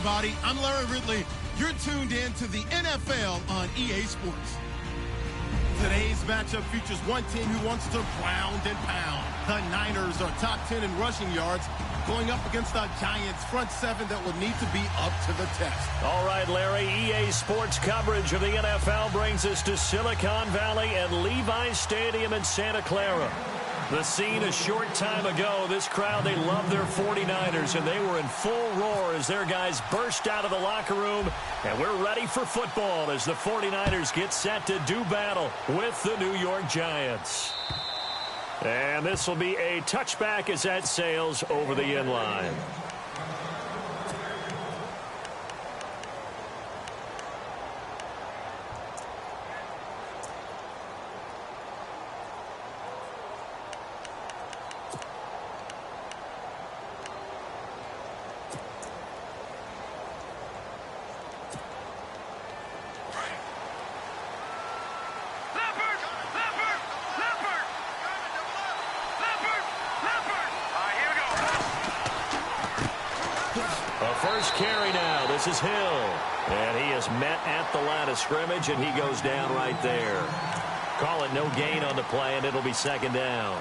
everybody. I'm Larry Ridley. You're tuned in to the NFL on EA Sports. Today's matchup features one team who wants to ground and pound. The Niners are top 10 in rushing yards, going up against the Giants' front seven that will need to be up to the test. All right, Larry, EA Sports coverage of the NFL brings us to Silicon Valley and Levi's Stadium in Santa Clara. The scene a short time ago, this crowd, they love their 49ers, and they were in full roar as their guys burst out of the locker room. And we're ready for football as the 49ers get set to do battle with the New York Giants. And this will be a touchback as that sails over the end line. First carry now. This is Hill. And he is met at the line of scrimmage, and he goes down right there. Call it no gain on the play, and it'll be second down.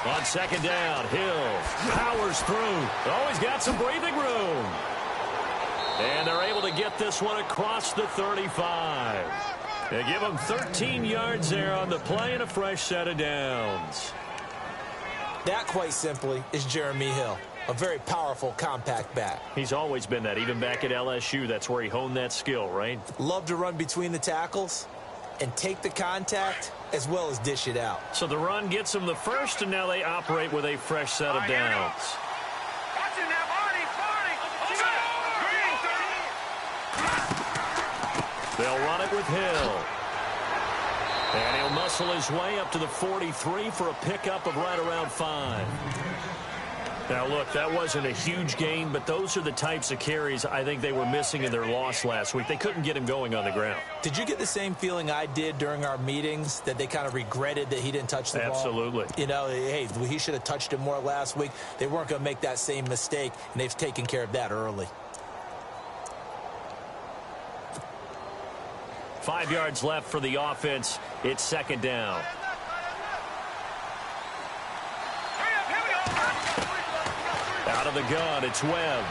On second down, Hill powers through. Always got some breathing room. And they're able to get this one across the 35. They give him 13 yards there on the play and a fresh set of downs. That, quite simply, is Jeremy Hill. A very powerful, compact back. He's always been that. Even back at LSU, that's where he honed that skill, right? Love to run between the tackles and take the contact as well as dish it out. So the run gets them the first, and now they operate with a fresh set of downs. They'll run it with Hill. And he'll muscle his way up to the 43 for a pickup of right around 5. Now, look, that wasn't a huge gain, but those are the types of carries I think they were missing in their loss last week. They couldn't get him going on the ground. Did you get the same feeling I did during our meetings, that they kind of regretted that he didn't touch the ball? Absolutely. You know, hey, he should have touched it more last week. They weren't going to make that same mistake, and they've taken care of that early. 5 yards left for the offense. It's second down. Out of the gun, it's Webb.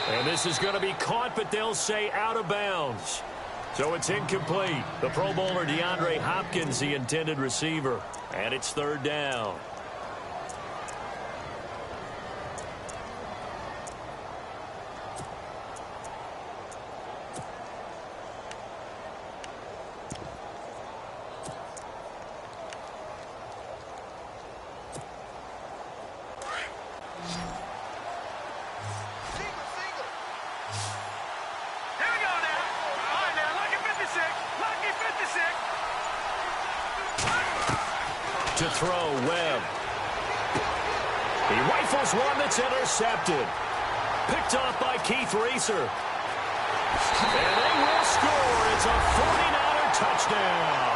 And this is going to be caught, but they'll say out of bounds. So it's incomplete. The Pro Bowler DeAndre Hopkins, the intended receiver. And it's third down. To throw, Webb. He rifles one that's intercepted. Picked off by Keith Reeser. And they will score. It's a 49er touchdown.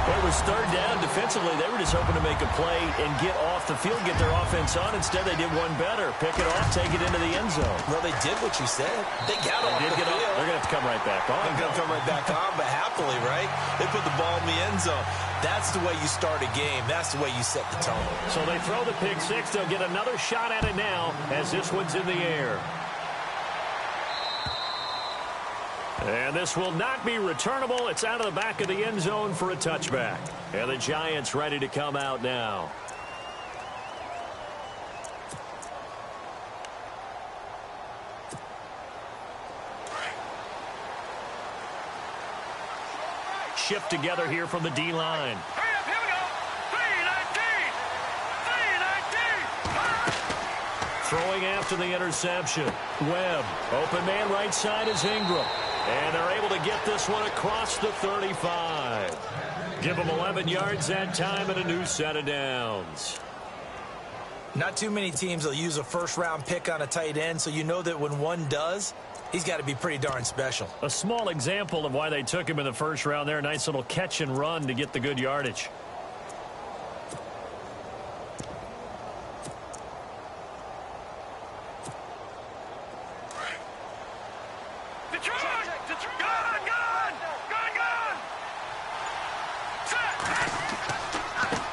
It was third down. Defensively, they were just hoping to make a play and get off the field, get their offense on. Instead, they did one better. Pick it off, take it into the end zone. Well, they did what you said. They got off the field. They're going to have to come right back on. They're going to come right back on, but happily, right? They put the ball in the end zone. That's the way you start a game. That's the way you set the tone. So they throw the pick six. They'll get another shot at it now as this one's in the air. And this will not be returnable. It's out of the back of the end zone for a touchback. And the Giants ready to come out now. Shift together here from the D-line. Throwing after the interception. Webb. Open man right side is Ingram. And they're able to get this one across the 35. Give them 11 yards that time and a new set of downs. Not too many teams will use a first-round pick on a tight end, so you know that when one does, he's got to be pretty darn special. A small example of why they took him in the first round there. Nice little catch and run to get the good yardage.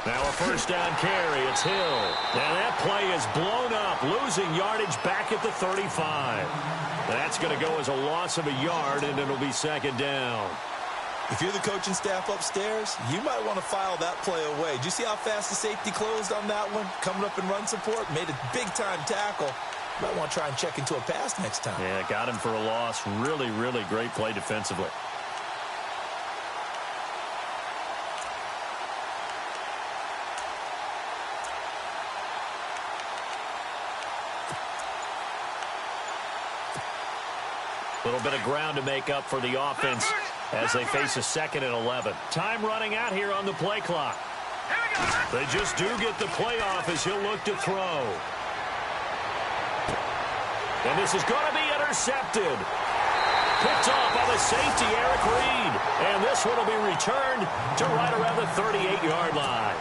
Now a first down carry. It's Hill. And that play is blown up, losing yardage back at the 35. That's going to go as a loss of a yard, and it'll be second down. If you're the coaching staff upstairs, you might want to file that play away. Did you see how fast the safety closed on that one? Coming up in run support, made a big-time tackle. Might want to try and check into a pass next time. Yeah, got him for a loss. Really, really great play defensively. A little bit of ground to make up for the offense as they face a 2nd and 11. Time running out here on the play clock. They just do get the play off as he'll look to throw. And this is going to be intercepted. Picked off by the safety, Eric Reed. And this one will be returned to right around the 38-yard line.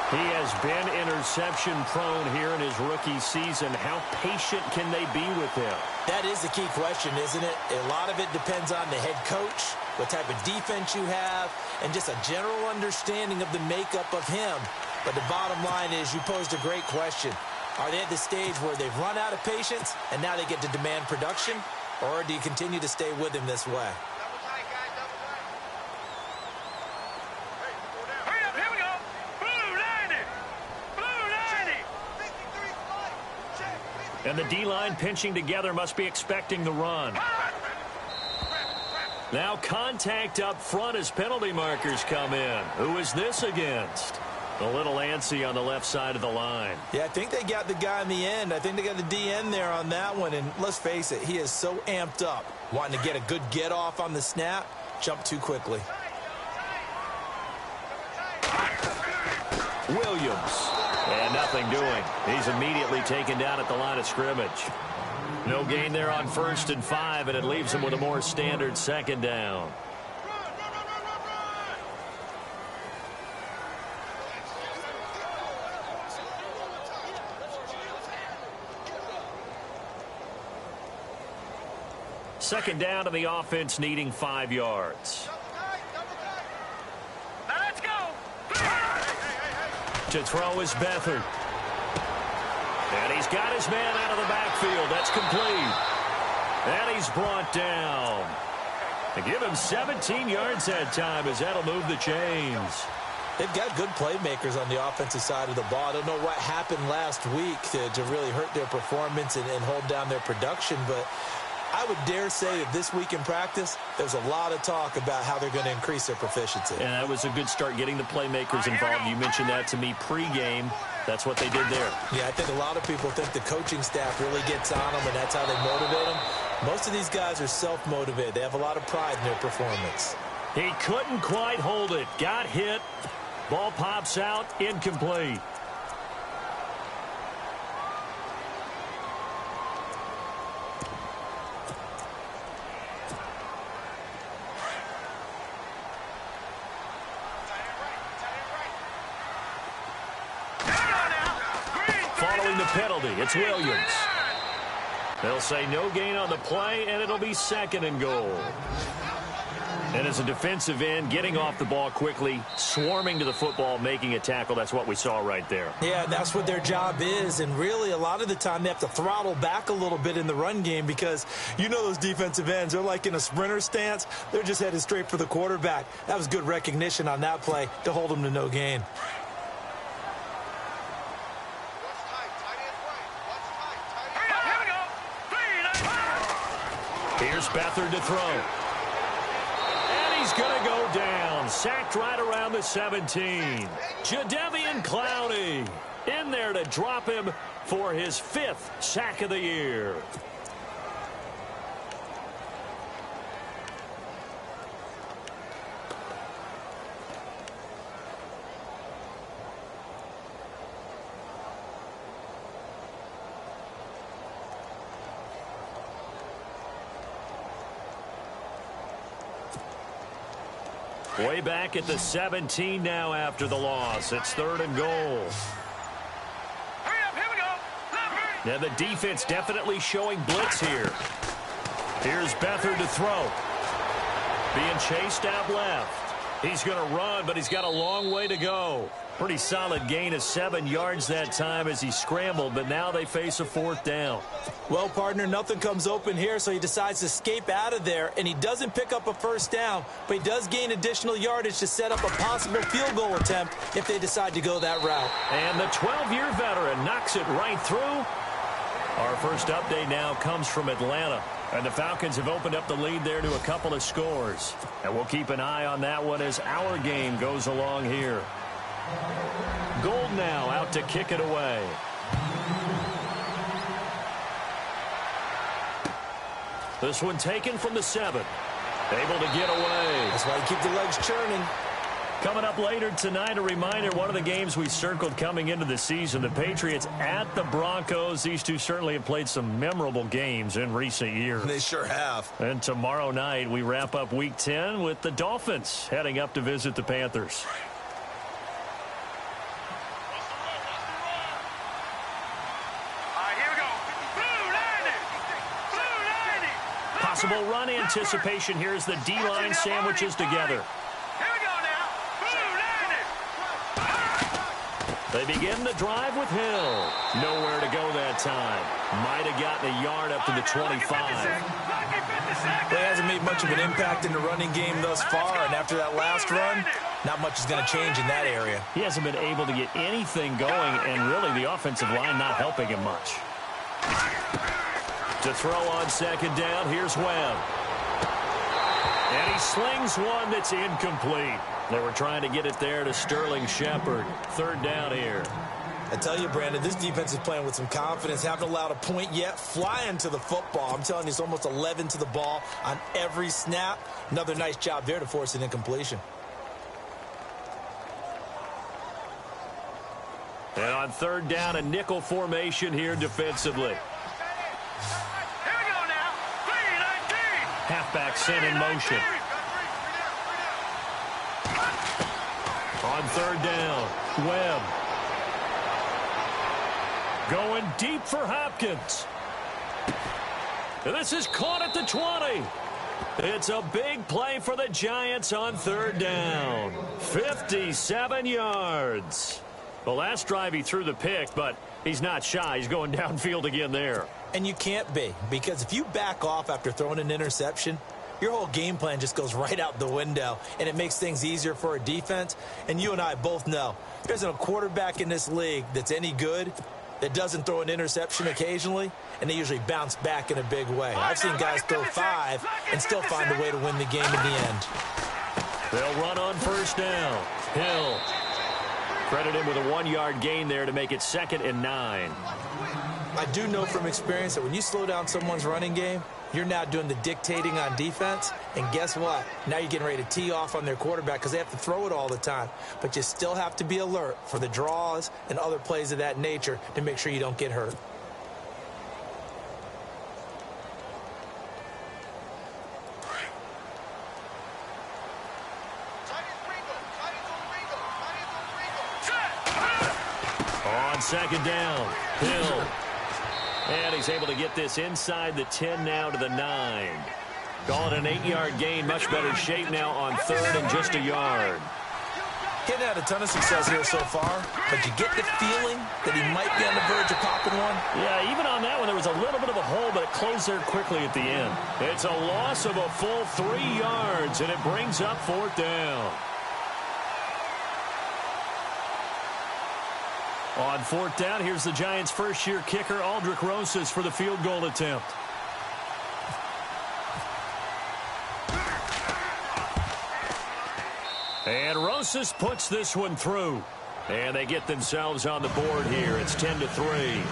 He has been interception-prone here in his rookie season. How patient can they be with him? That is the key question, isn't it? A lot of it depends on the head coach, what type of defense you have, and just a general understanding of the makeup of him. But the bottom line is you posed a great question. Are they at the stage where they've run out of patience and now they get to demand production? Or do you continue to stay with him this way? And the D-line pinching together must be expecting the run. Now contact up front as penalty markers come in. Who is this against? A little antsy on the left side of the line. Yeah, I think they got the guy in the end. I think they got the DN there on that one. And let's face it, he is so amped up, wanting to get a good get off on the snap, jump too quickly. Williams. And nothing doing. He's immediately taken down at the line of scrimmage. No gain there on 1st and 5, and it leaves him with a more standard 2nd down. Second down to the offense, needing 5 yards. To throw is Beathard. And he's got his man out of the backfield. That's complete. And he's brought down. To give him 17 yards that time as that'll move the chains. They've got good playmakers on the offensive side of the ball. I don't know what happened last week to really hurt their performance and hold down their production, but I would dare say that this week in practice, there's a lot of talk about how they're going to increase their proficiency. And that was a good start, getting the playmakers involved. You mentioned that to me pregame. That's what they did there. Yeah, I think a lot of people think the coaching staff really gets on them, and that's how they motivate them. Most of these guys are self-motivated. They have a lot of pride in their performance. He couldn't quite hold it. Got hit. Ball pops out. Incomplete. Following the penalty, it's Williams. They'll say no gain on the play, and it'll be 2nd and goal. And as a defensive end, getting off the ball quickly, swarming to the football, making a tackle, that's what we saw right there. Yeah, that's what their job is, and really a lot of the time they have to throttle back a little bit in the run game because you know those defensive ends, they're like in a sprinter stance. They're just headed straight for the quarterback. That was good recognition on that play to hold them to no gain. Here's Beathard to throw. And he's going to go down. Sacked right around the 17. Jadeveon Clowney in there to drop him for his 5th sack of the year. Way back at the 17 now after the loss. It's 3rd and goal. Now the defense definitely showing blitz here. Here's Beathard to throw. Being chased out left. He's going to run, but he's got a long way to go. Pretty solid gain of 7 yards that time as he scrambled, but now they face a 4th down. Well, partner, nothing comes open here, so he decides to escape out of there, and he doesn't pick up a 1st down, but he does gain additional yardage to set up a possible field goal attempt if they decide to go that route. And the 12-year veteran knocks it right through. Our first update now comes from Atlanta, and the Falcons have opened up the lead there to a couple of scores. And we'll keep an eye on that one as our game goes along here. Gold now out to kick it away. This one taken from the 7. Able to get away. That's why you keep the legs churning. Coming up later tonight, a reminder, one of the games we circled coming into the season, the Patriots at the Broncos. These two certainly have played some memorable games in recent years. They sure have. And tomorrow night, we wrap up Week 10 with the Dolphins heading up to visit the Panthers. Possible run anticipation. Here's the D-line sandwiches together. They begin the drive with Hill. Nowhere to go that time. Might have gotten a yard up to the 25. He hasn't made much of an impact in the running game thus far, and after that last run, not much is going to change in that area. He hasn't been able to get anything going, and really the offensive line not helping him much. To throw on 2nd down, here's Webb. And he slings one that's incomplete. They were trying to get it there to Sterling Shepard. 3rd down here. I tell you, Brandon, this defense is playing with some confidence. Haven't allowed a point yet. Flying to the football. I'm telling you, it's almost 11 to the ball on every snap. Another nice job there to force an incompletion. And on 3rd down, a nickel formation here defensively. Halfback sent in motion. On 3rd down, Webb. Going deep for Hopkins. And this is caught at the 20. It's a big play for the Giants on 3rd down. 57 yards. The last drive he threw the pick, but he's not shy. He's going downfield again there. And you can't be, because if you back off after throwing an interception, your whole game plan just goes right out the window, and it makes things easier for a defense. And you and I both know there isn't a quarterback in this league that's any good that doesn't throw an interception occasionally, and they usually bounce back in a big way. I've seen guys throw 5 and still find a way to win the game in the end. They'll run on 1st down. Hill. Credit him with a 1-yard gain there to make it 2nd and 9. I do know from experience that when you slow down someone's running game, you're now doing the dictating on defense. And guess what? Now you're getting ready to tee off on their quarterback because they have to throw it all the time. But you still have to be alert for the draws and other plays of that nature to make sure you don't get hurt. On 2nd down, Hill. And he's able to get this inside the 10 now to the 9. Call it an 8-yard gain. Much better shape now on 3rd and just a yard. He's had a ton of success here so far, but you get the feeling that he might be on the verge of popping one. Yeah, even on that one, there was a little bit of a hole, but it closed there quickly at the end. It's a loss of a full 3 yards, and it brings up 4th down. On 4th down, here's the Giants' first-year kicker, Aldrich Rosas, for the field goal attempt. And Rosas puts this one through. And they get themselves on the board here. It's 10-3.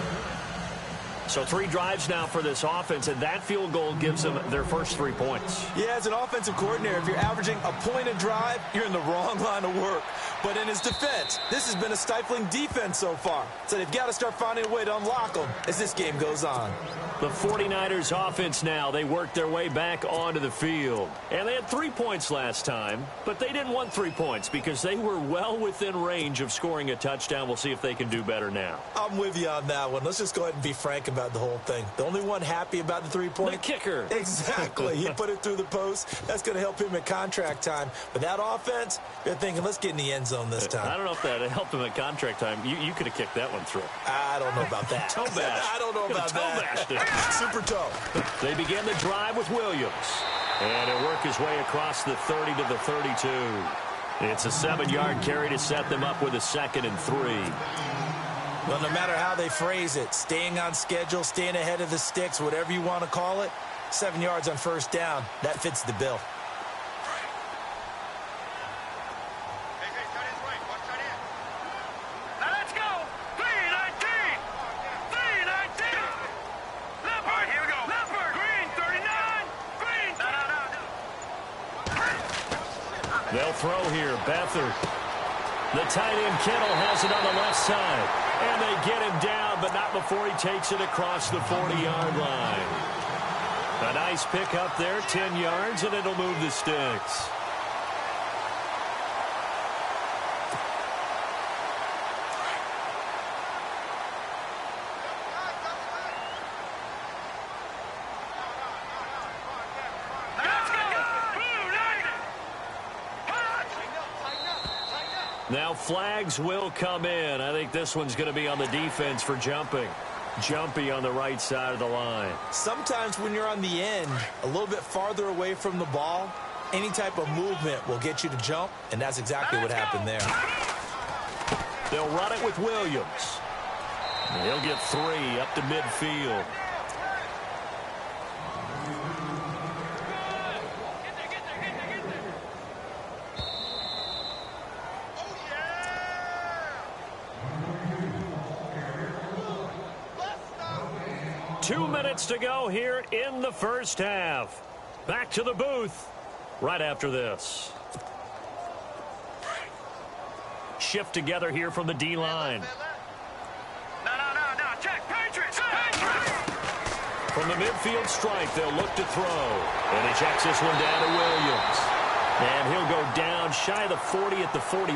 So 3 drives now for this offense, and that field goal gives them their first 3 points. Yeah, as an offensive coordinator, if you're averaging a point a drive, you're in the wrong line of work. But in his defense, this has been a stifling defense so far. So they've got to start finding a way to unlock them as this game goes on. The 49ers offense now, they worked their way back onto the field. And they had 3 points last time, but they didn't want 3 points because they were well within range of scoring a touchdown. We'll see if they can do better now. I'm with you on that one. Let's just go ahead and be frank about the whole thing. The only one happy about the 3-point? The kicker. Exactly. He put it through the post. That's going to help him at contract time. But that offense, they're thinking, let's get in the end zone this time. I don't know if that helped him at contract time. You could have kicked that one through. I don't know about that. Toe bash. I don't know about that. Super toe. They begin the drive with Williams. And he'll work his way across the 30 to the 32. It's a 7-yard carry to set them up with a 2nd and 3. Well, no matter how they phrase it, staying on schedule, staying ahead of the sticks, whatever you want to call it, 7 yards on first down, that fits the bill. They'll throw here. Beathard. The tight end Kittle has it on the left side. And they get him down, but not before he takes it across the 40-yard line. A nice pick up there, 10 yards, and it'll move the sticks. Now flags will come in. I think this one's going to be on the defense for jumping. Jumpy on the right side of the line. Sometimes when you're on the end, a little bit farther away from the ball, any type of movement will get you to jump, and that's exactly what happened there. They'll run it with Williams. He'll get 3 up to midfield. Two minutes to go here in the first half. Back to the booth right after this. Shift together here from the D-line. No, check, Patriots! From the midfield stripe, they'll look to throw. And he checks this one down to Williams. And he'll go down shy of the 40 at the 41.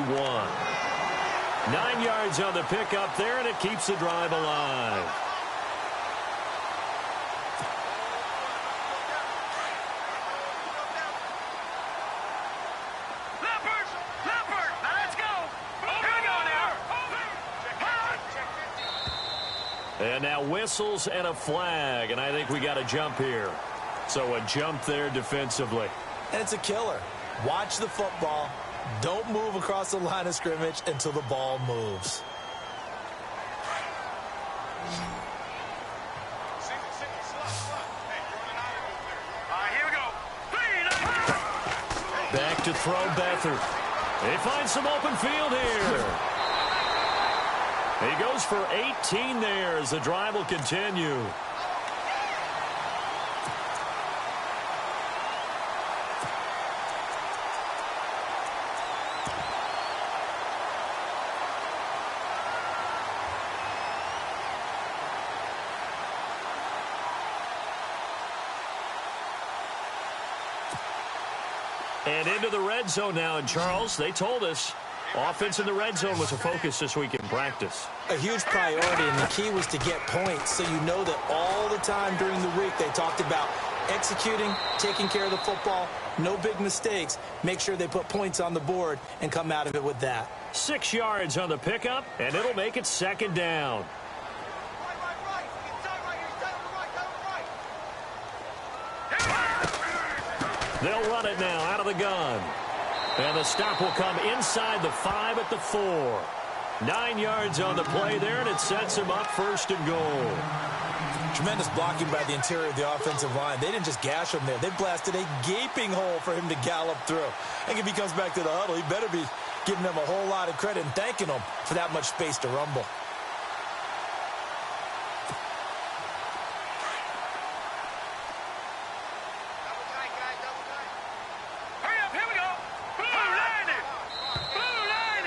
9 yards on the pickup there, and it keeps the drive alive. And now whistles and a flag, and I think we got a jump here. So a jump there defensively. And it's a killer. Watch the football. Don't move across the line of scrimmage until the ball moves. Here we go. Back to throw Beathard. They find some open field here. He goes for 18 there as the drive will continue. And into the red zone now. And Charles, they told us offense in the red zone was a focus this week in practice. A huge priority, and the key was to get points. So you know that all the time during the week they talked about executing, taking care of the football, no big mistakes. Make sure they put points on the board and come out of it with that. 6 yards on the pickup, and it'll make it 2nd down. They'll run it now out of the gun. And the stop will come inside the 5 at the 4. 9 yards on the play there, and it sets him up 1st and goal. Tremendous blocking by the interior of the offensive line. They didn't just gash him there. They blasted a gaping hole for him to gallop through. I think if he comes back to the huddle, he better be giving them a whole lot of credit and thanking them for that much space to rumble.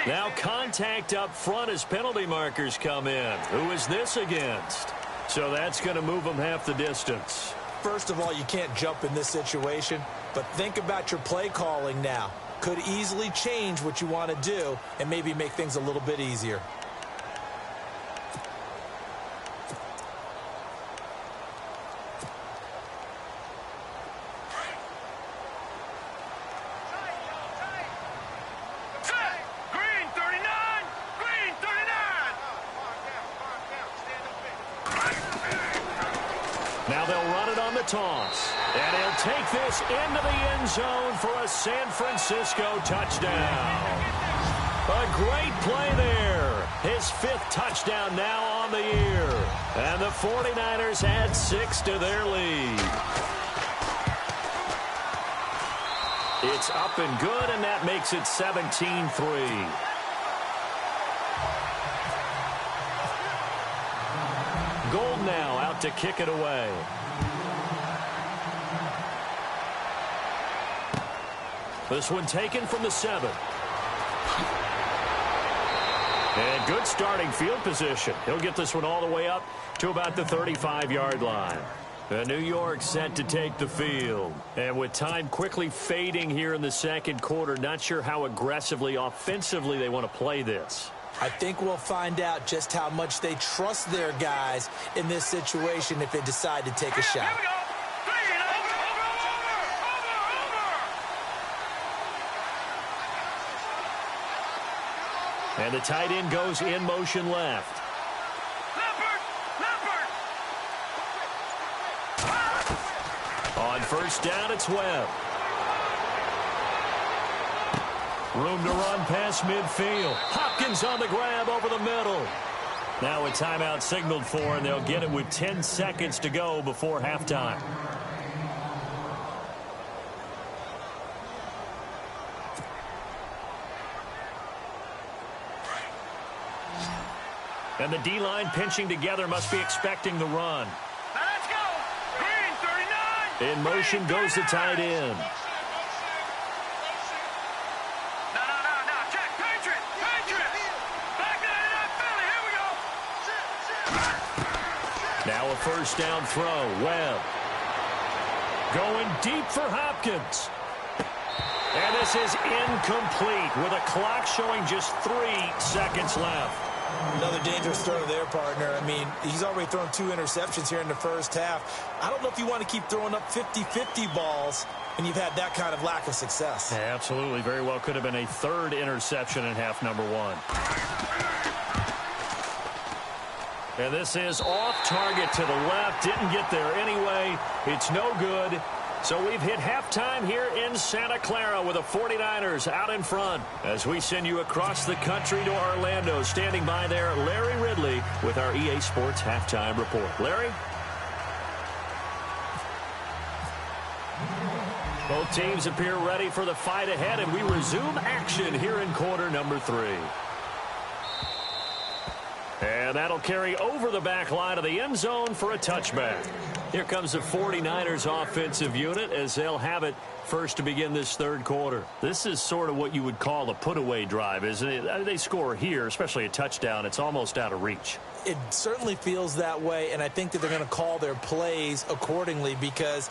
Now contact up front as penalty markers come in. Who is this against? So that's going to move them half the distance. First of all, you can't jump in this situation, but think about your play calling now. Could easily change what you want to do and maybe make things a little bit easier. Now they'll run it on the toss. And he'll take this into the end zone for a San Francisco touchdown. A great play there. His 5th touchdown now on the year. And the 49ers add 6 to their lead. It's up and good, and that makes it 17-3. Gold now out to kick it away. This one taken from the 7. And good starting field position. He'll get this one all the way up to about the 35-yard line. New York set to take the field. And with time quickly fading here in the second quarter, not sure how aggressively, offensively they want to play this. I think we'll find out just how much they trust their guys in this situation if they decide to take a shot. Here we go. And the tight end goes in motion left. On first down, it's Webb. Room to run past midfield. Hopkins on the grab over the middle. Now a timeout signaled for, and they'll get it with 10 seconds to go before halftime. And the D-line pinching together, must be expecting the run. Now let's go. Green 39. In motion goes the tight end. No. Check. Patriot. Back that Philly. Here we go. Now a first down throw. Webb. Going deep for Hopkins. And this is incomplete with a clock showing just 3 seconds left. Another dangerous throw there, partner. I mean, he's already thrown 2 interceptions here in the first half. I don't know if you want to keep throwing up 50-50 balls when you've had that kind of lack of success. Yeah, absolutely. Very well could have been a 3rd interception in half number 1. And this is off target to the left. Didn't get there anyway. It's no good. So we've hit halftime here in Santa Clara with the 49ers out in front. As we send you across the country to Orlando, standing by there, Larry Ridley with our EA Sports Halftime Report. Larry? Both teams appear ready for the fight ahead, and we resume action here in quarter number 3. And that'll carry over the back line of the end zone for a touchback. Here comes the 49ers offensive unit as they'll have it first to begin this 3rd quarter. This is sort of what you would call a put-away drive, isn't it? They score here, especially a touchdown. It's almost out of reach. It certainly feels that way, and I think that they're going to call their plays accordingly because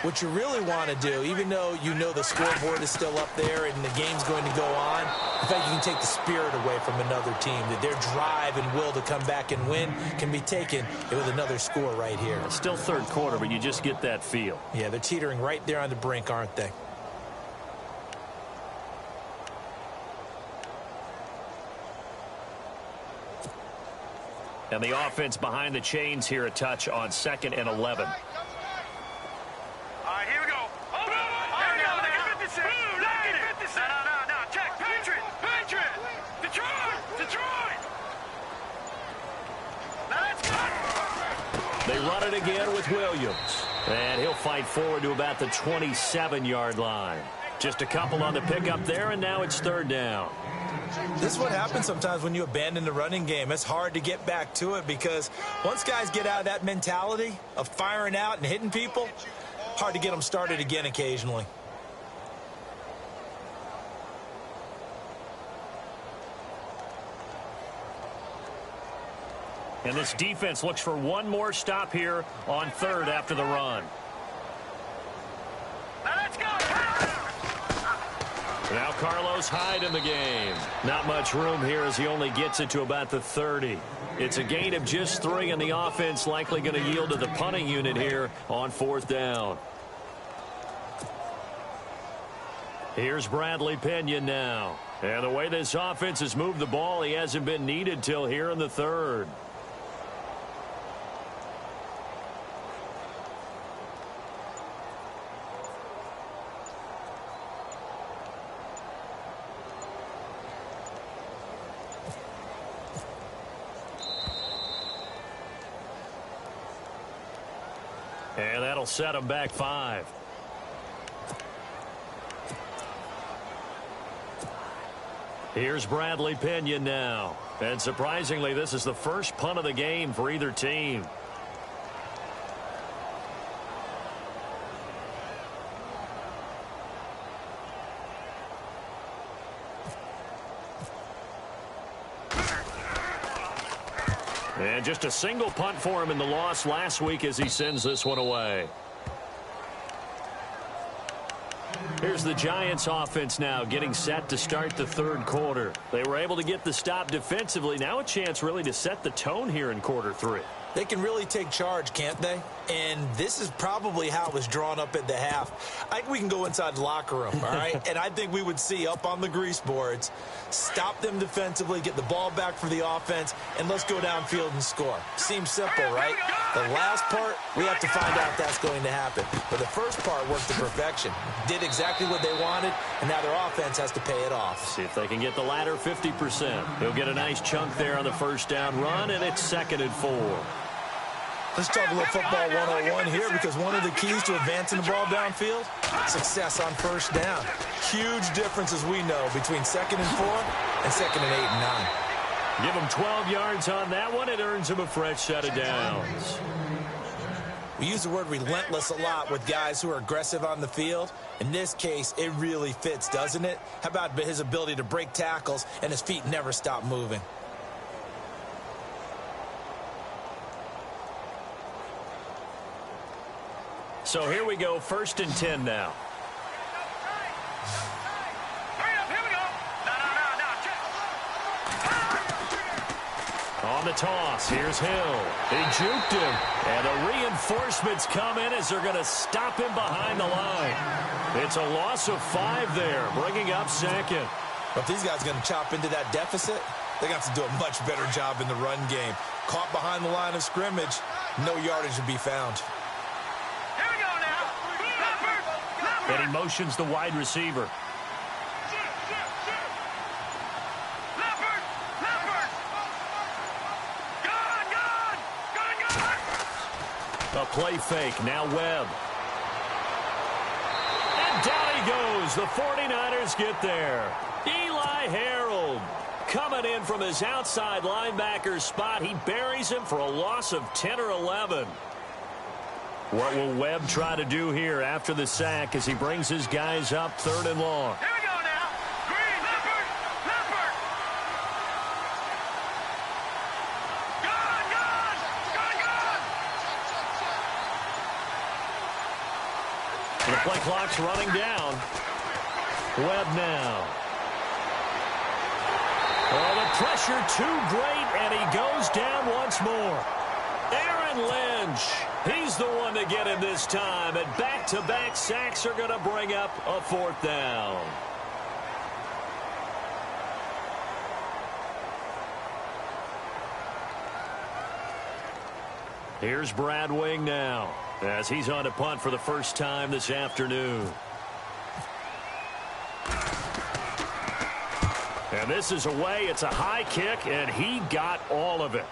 what you really want to do, even though you know the scoreboard is still up there and the game's going to go on, in fact, you can take the spirit away from another team, that their drive and will to come back and win can be taken with another score right here. It's still 3rd quarter, but you just get that feel. Yeah, they're teetering right there on the brink, aren't they? And the offense behind the chains here a touch on 2nd and 11. All right, here we go. Here we go. Look at 56. No. Check. Patriot. Detroit. Now let's go. They run it again with Williams. And he'll fight forward to about the 27-yard line. Just a couple on the pickup there, and now it's 3rd down. This is what happens sometimes when you abandon the running game. It's hard to get back to it because once guys get out of that mentality of firing out and hitting people, hard to get them started again occasionally. And this defense looks for one more stop here on third after the run. Now let's go. Now Carlos Hyde in the game. Not much room here as he only gets it to about the 30. It's a gain of just 3, and the offense likely going to yield to the punting unit here on 4th down. Here's Bradley Pinion now. And the way this offense has moved the ball, he hasn't been needed till here in the 3rd. And that'll set him back 5. Here's Bradley Pinion now. And surprisingly, this is the first punt of the game for either team. And just a single punt for him in the loss last week as he sends this one away. Here's the Giants offense now getting set to start the 3rd quarter. They were able to get the stop defensively. Now a chance really to set the tone here in quarter 3. They can really take charge, can't they? And this is probably how it was drawn up at the half. I think we can go inside the locker room, all right? And I think we would see up on the grease boards, stop them defensively, get the ball back for the offense, and let's go downfield and score. Seems simple, right? The last part, we have to find out if that's going to happen. But the first part worked to perfection. Did exactly what they wanted, and now their offense has to pay it off. See if they can get the latter 50%. He'll get a nice chunk there on the 1st down run, and it's 2nd and 4. Let's talk a little football 101 here, because one of the keys to advancing the ball downfield, success on 1st down. Huge difference, as we know, between 2nd and 4 and 2nd and 8 and 9. Give him 12 yards on that one. It earns him a fresh set of downs. We use the word relentless a lot with guys who are aggressive on the field. In this case, it really fits, doesn't it? How about his ability to break tackles and his feet never stop moving? So here we go, 1st and 10 now. Here we go. No. On the toss, here's Hill. He juked him. And the reinforcements come in as they're going to stop him behind the line. It's a loss of 5 there, bringing up 2nd. But if these guys are going to chop into that deficit, they're going to have to do a much better job in the run game. Caught behind the line of scrimmage, no yardage to be found. And he motions the wide receiver. A play fake. Now Webb. And down he goes. The 49ers get there. Eli Harold coming in from his outside linebacker spot. He buries him for a loss of 10 or 11. What will Webb try to do here after the sack as he brings his guys up 3rd and long? Here we go now. Green, Leopard. Gone. The play clock's running down. Webb now. Oh, the pressure too great, and he goes down once more. Aaron Lynch, he's the one to get him this time, and back-to-back sacks are going to bring up a 4th down. Here's Brad Wing now, as he's on to punt for the first time this afternoon. And this is away. It's a high kick, and he got all of it.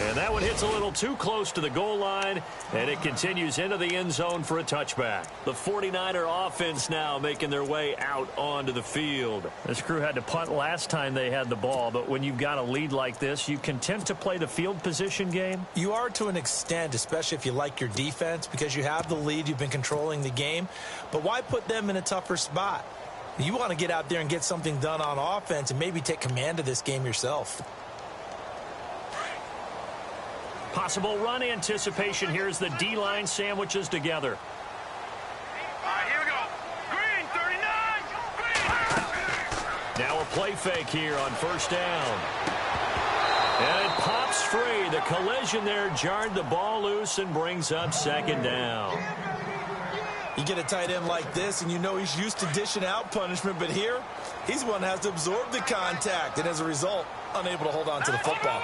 And that one hits a little too close to the goal line, and it continues into the end zone for a touchback. The 49er offense now making their way out onto the field. This crew had to punt last time they had the ball, but when you've got a lead like this, you content to play the field position game? You are to an extent, especially if you like your defense, because you have the lead, you've been controlling the game. But why put them in a tougher spot? You want to get out there and get something done on offense and maybe take command of this game yourself. Possible run anticipation here as the D-line sandwiches together. All right, here we go. Green, 39. Green. Now a play fake here on first down. And it pops free. The collision there jarred the ball loose and brings up second down. You get a tight end like this, and you know he's used to dishing out punishment, but here, he's one that has to absorb the contact, and as a result, unable to hold on to the football.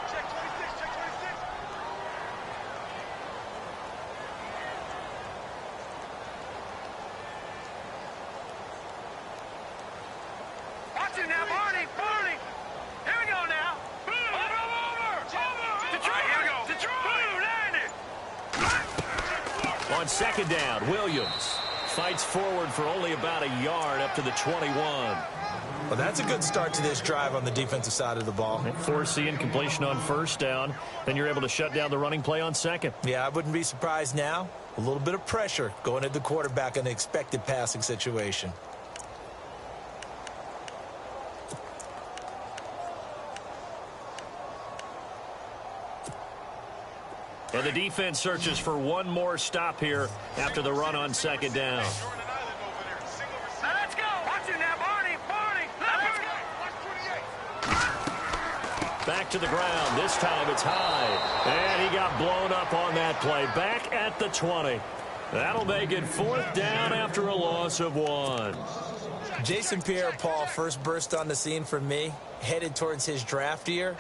Check 26, check 26. Watch it now, Barney, Barney. Here we go now. Over. Detroit, here we go. Detroit. On second down, Williams fights forward for only about a yard up to the 21. Well, that's a good start to this drive on the defensive side of the ball. Force the incompletion on first down. Then you're able to shut down the running play on second. Yeah, I wouldn't be surprised now. A little bit of pressure going at the quarterback in an expected passing situation. And the defense searches for one more stop here after the run on second down. Now let's go. Watch it now, Barney, Barney. Let's go. Watch 28. Back to the ground. This time it's high. And he got blown up on that play. Back at the 20. That'll make it fourth down after a loss of 1. Jason Pierre-Paul first burst on the scene for me, headed towards his draft year.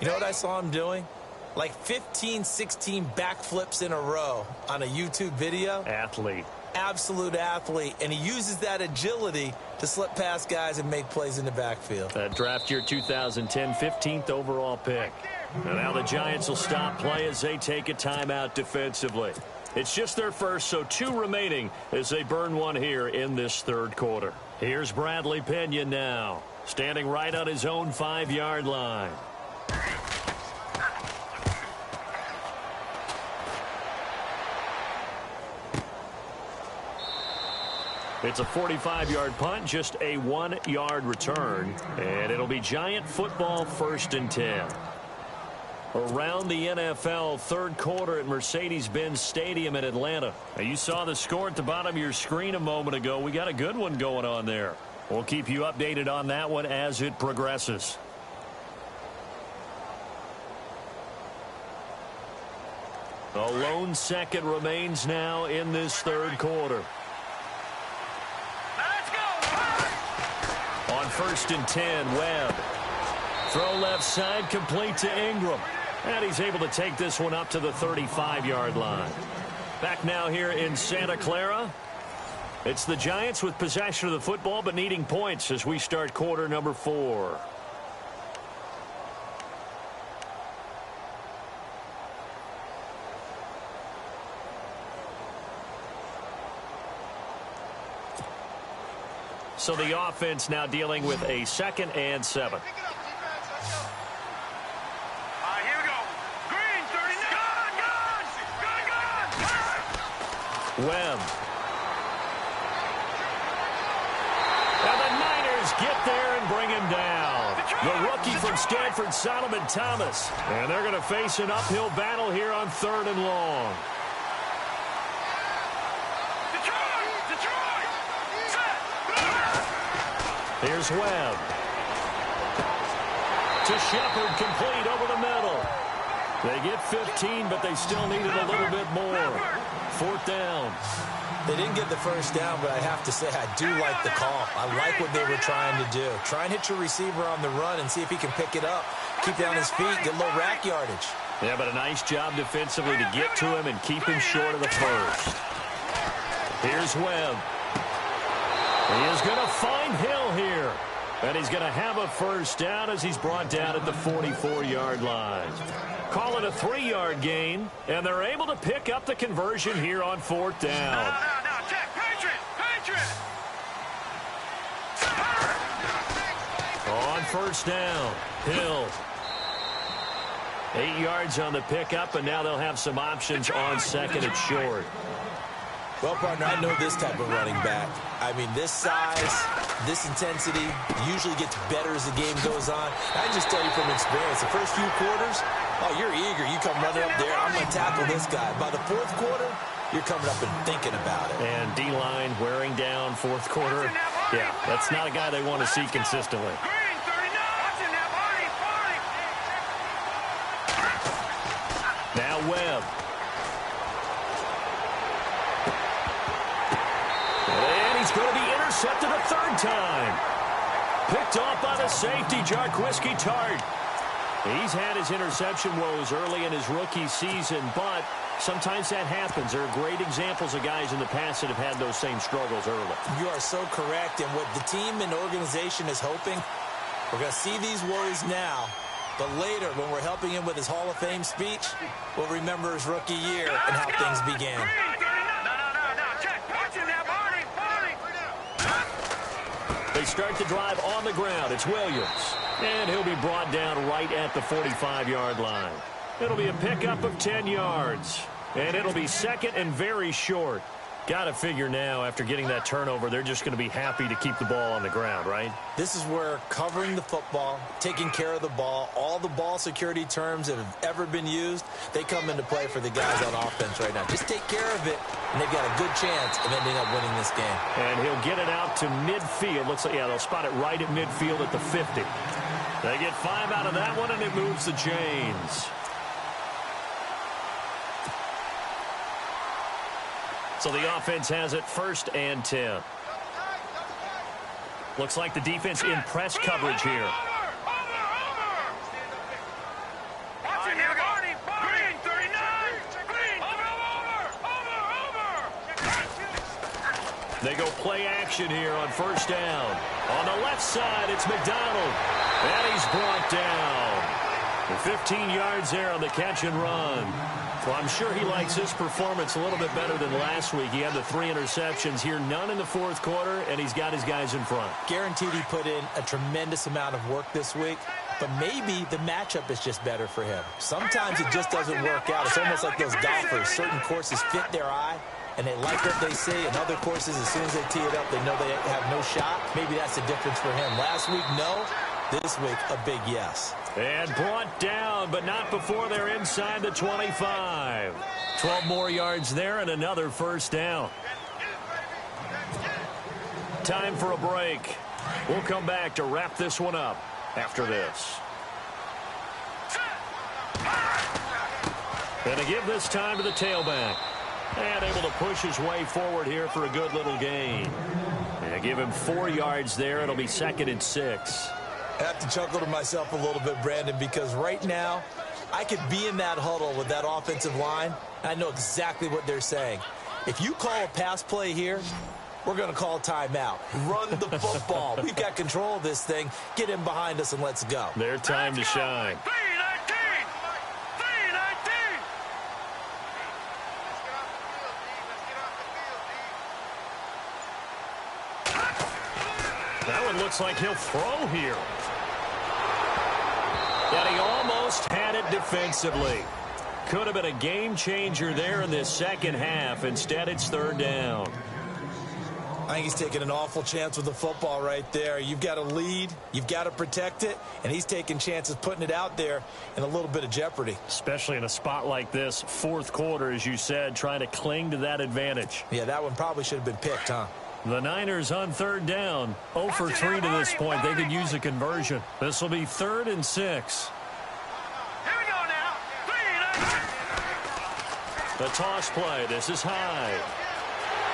You know what I saw him doing? Like 15, 16 backflips in a row on a YouTube video. Athlete. Absolute athlete. And he uses that agility to slip past guys and make plays in the backfield. That draft year 2010, 15th overall pick. And now the Giants will stop play as they take a timeout defensively. It's just their first, so 2 remaining as they burn one here in this third quarter. Here's Bradley Pena now, standing right on his own 5-yard line. It's a 45-yard punt, just a 1-yard return, and it'll be Giant football, 1st and 10. Around the NFL, third quarter at Mercedes-Benz Stadium in Atlanta. Now, you saw the score at the bottom of your screen a moment ago. We got a good one going on there. We'll keep you updated on that one as it progresses. A lone second remains now in this third quarter. On 1st and 10, Webb. Throw left side, complete to Ingram. And he's able to take this one up to the 35-yard line. Back now here in Santa Clara. It's the Giants with possession of the football but needing points as we start quarter number 4. So the offense now dealing with a 2nd and 7. Here we go. Green, 39. Gun. Webb. And the Niners get there and bring him down. The rookie from Stanford, Solomon Thomas. And they're going to face an uphill battle here on 3rd and long. Here's Webb. To Shepard, complete over the middle. They get 15, but they still needed a little bit more. 4th down. They didn't get the first down, but I have to say I do like the call. I like what they were trying to do. Try and hit your receiver on the run and see if he can pick it up. Keep it on his feet, get a little rack yardage. Yeah, but a nice job defensively to get to him and keep him short of the first. Here's Webb. He is going to find Hill here. And he's going to have a first down as he's brought down at the 44-yard line. Call it a 3-yard gain, and they're able to pick up the conversion here on 4th down. No, check. Patriot. On first down, Hill. 8 yards on the pickup, and now they'll have some options on 2nd and short. Well, partner, I know this type of running back. I mean, this size, this intensity usually gets better as the game goes on. I can just tell you from experience, the first few quarters, oh, you're eager. You come running up there, I'm going to tackle this guy. By the fourth quarter, you're coming up and thinking about it. And D-line wearing down fourth quarter. Yeah, that's not a guy they want to see consistently. Now Webb. And he's going to be intercepted a third time. Picked off by the safety, Jarquiski Tart. He's had his interception woes early in his rookie season, but sometimes that happens. There are great examples of guys in the past that have had those same struggles early. You are so correct, and what the team and organization is hoping, we're going to see these woes now, but later when we're helping him with his Hall of Fame speech, we'll remember his rookie year and how things began. They start the drive on the ground. It's Williams. And he'll be brought down right at the 45-yard line. It'll be a pickup of 10 yards. And it'll be second and very short. Got to figure now, after getting that turnover, they're just going to be happy to keep the ball on the ground, right? This is where covering the football, taking care of the ball, all the ball security terms that have ever been used, they come into play for the guys on offense right now. Just take care of it, and they've got a good chance of ending up winning this game. And he'll get it out to midfield. Looks like, yeah, they'll spot it right at midfield at the 50. They get 5 out of that one, and it moves the chains. So the offense has it 1st and 10. Looks like the defense in press coverage here. They go play action here on 1st down. On the left side, it's McDonald. And he's brought down. 15 yards there on the catch and run. Well, I'm sure he likes his performance a little bit better than last week. He had the 3 interceptions here, none in the fourth quarter, and he's got his guys in front. Guaranteed he put in a tremendous amount of work this week, but maybe the matchup is just better for him. Sometimes it just doesn't work out. It's almost like those golfers. Certain courses fit their eye, and they like what they see. And other courses, as soon as they tee it up, they know they have no shot. Maybe that's the difference for him. Last week, no. This week, a big yes. And brought down, but not before they're inside the 25. 12 more yards there and another 1st down. Time for a break. We'll come back to wrap this one up after this. And to give this time to the tailback. And able to push his way forward here for a good little gain. And give him 4 yards there. It'll be 2nd and 6. I have to chuckle to myself a little bit, Brandon, because right now I could be in that huddle with that offensive line. And I know exactly what they're saying. If you call a pass play here, we're going to call timeout. Run the football. We've got control of this thing. Get him behind us and let's go. Their time to shine. That one looks like he'll throw here. And he almost had it defensively. Could have been a game changer there in this second half. Instead, it's 3rd down. I think he's taking an awful chance with the football right there. You've got to lead. You've got to protect it. And he's taking chances putting it out there in a little bit of jeopardy. Especially in a spot like this, fourth quarter, as you said, trying to cling to that advantage. Yeah, that one probably should have been picked, huh? The Niners on 3rd down. 0 for 3 to this point. They could use a conversion. This will be 3rd and 6. Here we go now. The toss play. This is Hyde.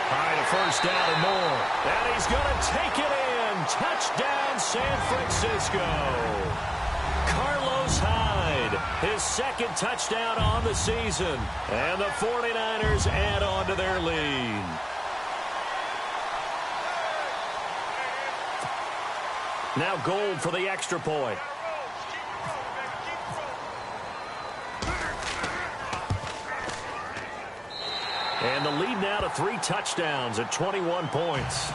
Hyde a 1st down and more. And he's going to take it in. Touchdown, San Francisco. Carlos Hyde, his 2nd touchdown on the season. And the 49ers add on to their lead. Now Gold for the extra point. And the lead now to 3 touchdowns at 21 points.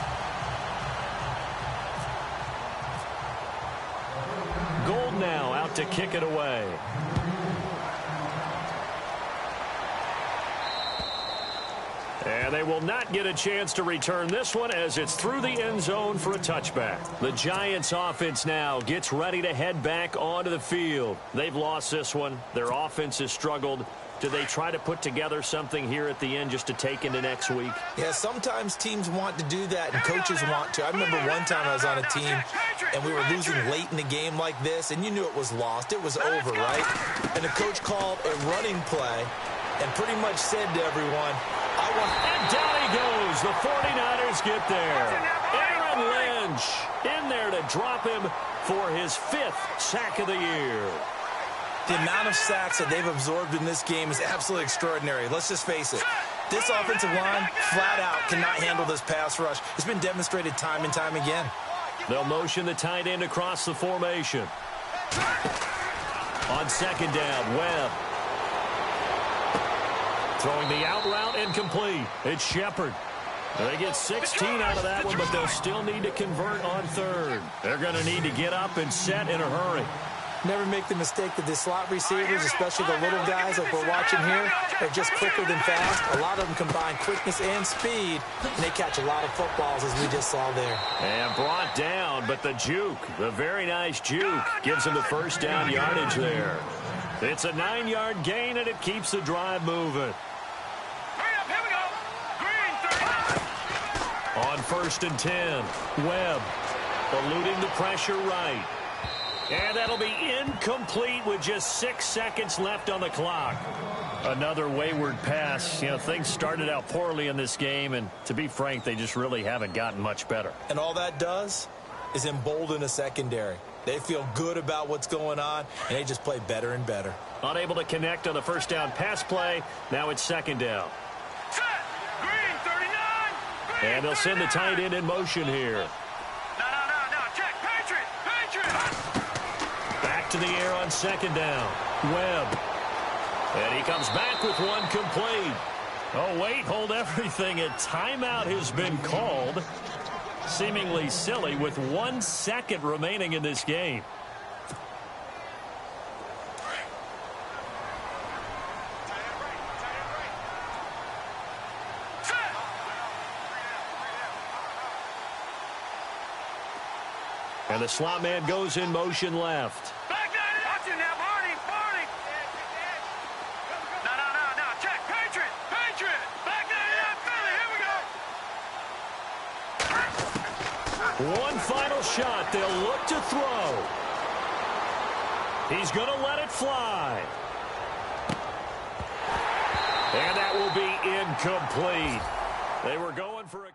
Gold now out to kick it away. And they will not get a chance to return this one as it's through the end zone for a touchback. The Giants offense now gets ready to head back onto the field. They've lost this one. Their offense has struggled. Do they try to put together something here at the end just to take into next week? Yeah, sometimes teams want to do that and coaches want to. I remember one time I was on a team and we were losing late in a game like this, and you knew it was lost. It was over, right? And the coach called a running play and pretty much said to everyone, and down he goes. The 49ers get there. Aaron Lynch in there to drop him for his 5th sack of the year. The amount of sacks that they've absorbed in this game is absolutely extraordinary. Let's just face it. This offensive line, flat out, cannot handle this pass rush. It's been demonstrated time and time again. They'll motion the tight end across the formation. On second down, Webb. Throwing the out route incomplete. It's Shepard. They get 16 out of that one, but they'll still need to convert on third. They're going to need to get up and set in a hurry. Never make the mistake that the slot receivers, especially the little guys like we're watching here, are just quicker than fast. A lot of them combine quickness and speed, and they catch a lot of footballs, as we just saw there. And brought down, but the juke, the very nice juke, gives them the first down yardage there. It's a 9-yard gain, and it keeps the drive moving. On 1st and 10, Webb eluding the pressure right. And that'll be incomplete with just 6 seconds left on the clock. Another wayward pass. You know, things started out poorly in this game, and to be frank, they just really haven't gotten much better. And all that does is embolden a secondary. They feel good about what's going on, and they just play better and better. Unable to connect on the first down pass play. Now it's second down. Green 39. Green And they'll send the tight end in motion here. No. Check. Patriot. Back to the air on second down. Webb. And he comes back with one complete. Oh, wait, hold everything. A timeout has been called. Seemingly silly with 1 second remaining in this game. And the slot man goes in motion left. Back that in. Watch it now, Barney. No. Check. Patriot. Back that in. Philly, here we go. One final shot. They'll look to throw. He's going to let it fly. And that will be incomplete. They were going for a...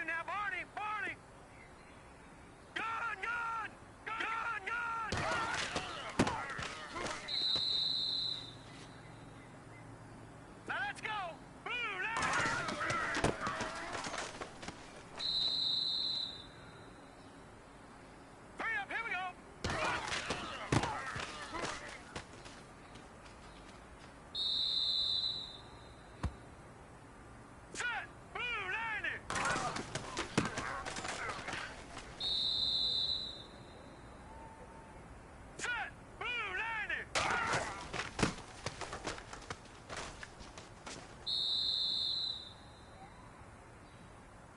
you now, Barney! Barney! Gun! Gun! Gun! Gun! Now let's go! Blue line! Hurry up, here we go! Set! Blue landing! Set! Blue landing!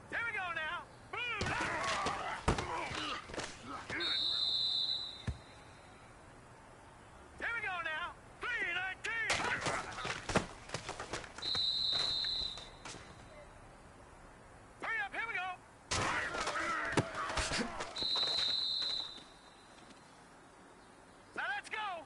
Here we go now! Blue landing! Here we go now! 319! Hurry up, here we go! Now let's go!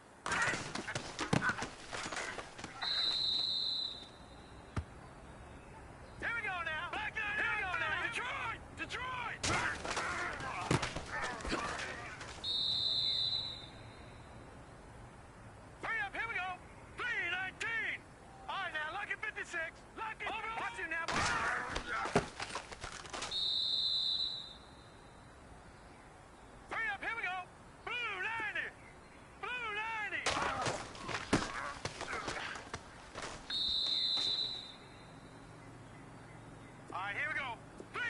Here we go now! Back there, here we go now! Detroit! Detroit! Hurry up, here we go! 319! All right, now, lucky 56. Lucky! Watch you now, boy! Hurry up, here we go! Blue 90! Blue 90! All right, here we go. 390!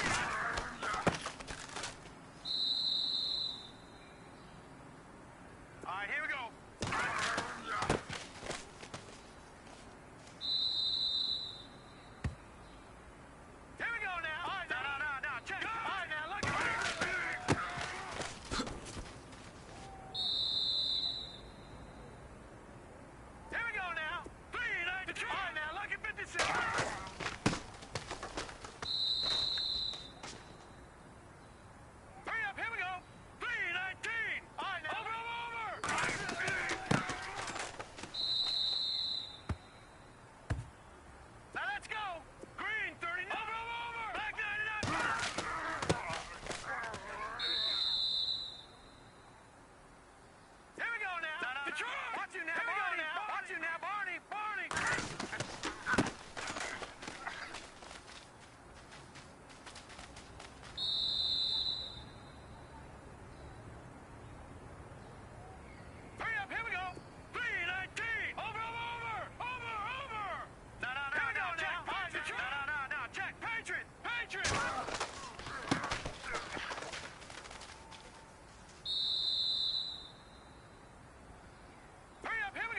All right, here we go. Here we go now. All right, no, check. All right, now, look. Here we go now. 319. All right, now, lucky 56. Hurry up, here we go. 319. All right, now. Over. Now let's go. Green 39. Over. Black 99. Here we go now. Detroit. Watch you now. Here we go now. Watch you now, Barney. Barney. Hurry up, here we go. 319. Over. No, here we go now. All right, no, check. Patriot. Hurry up, here we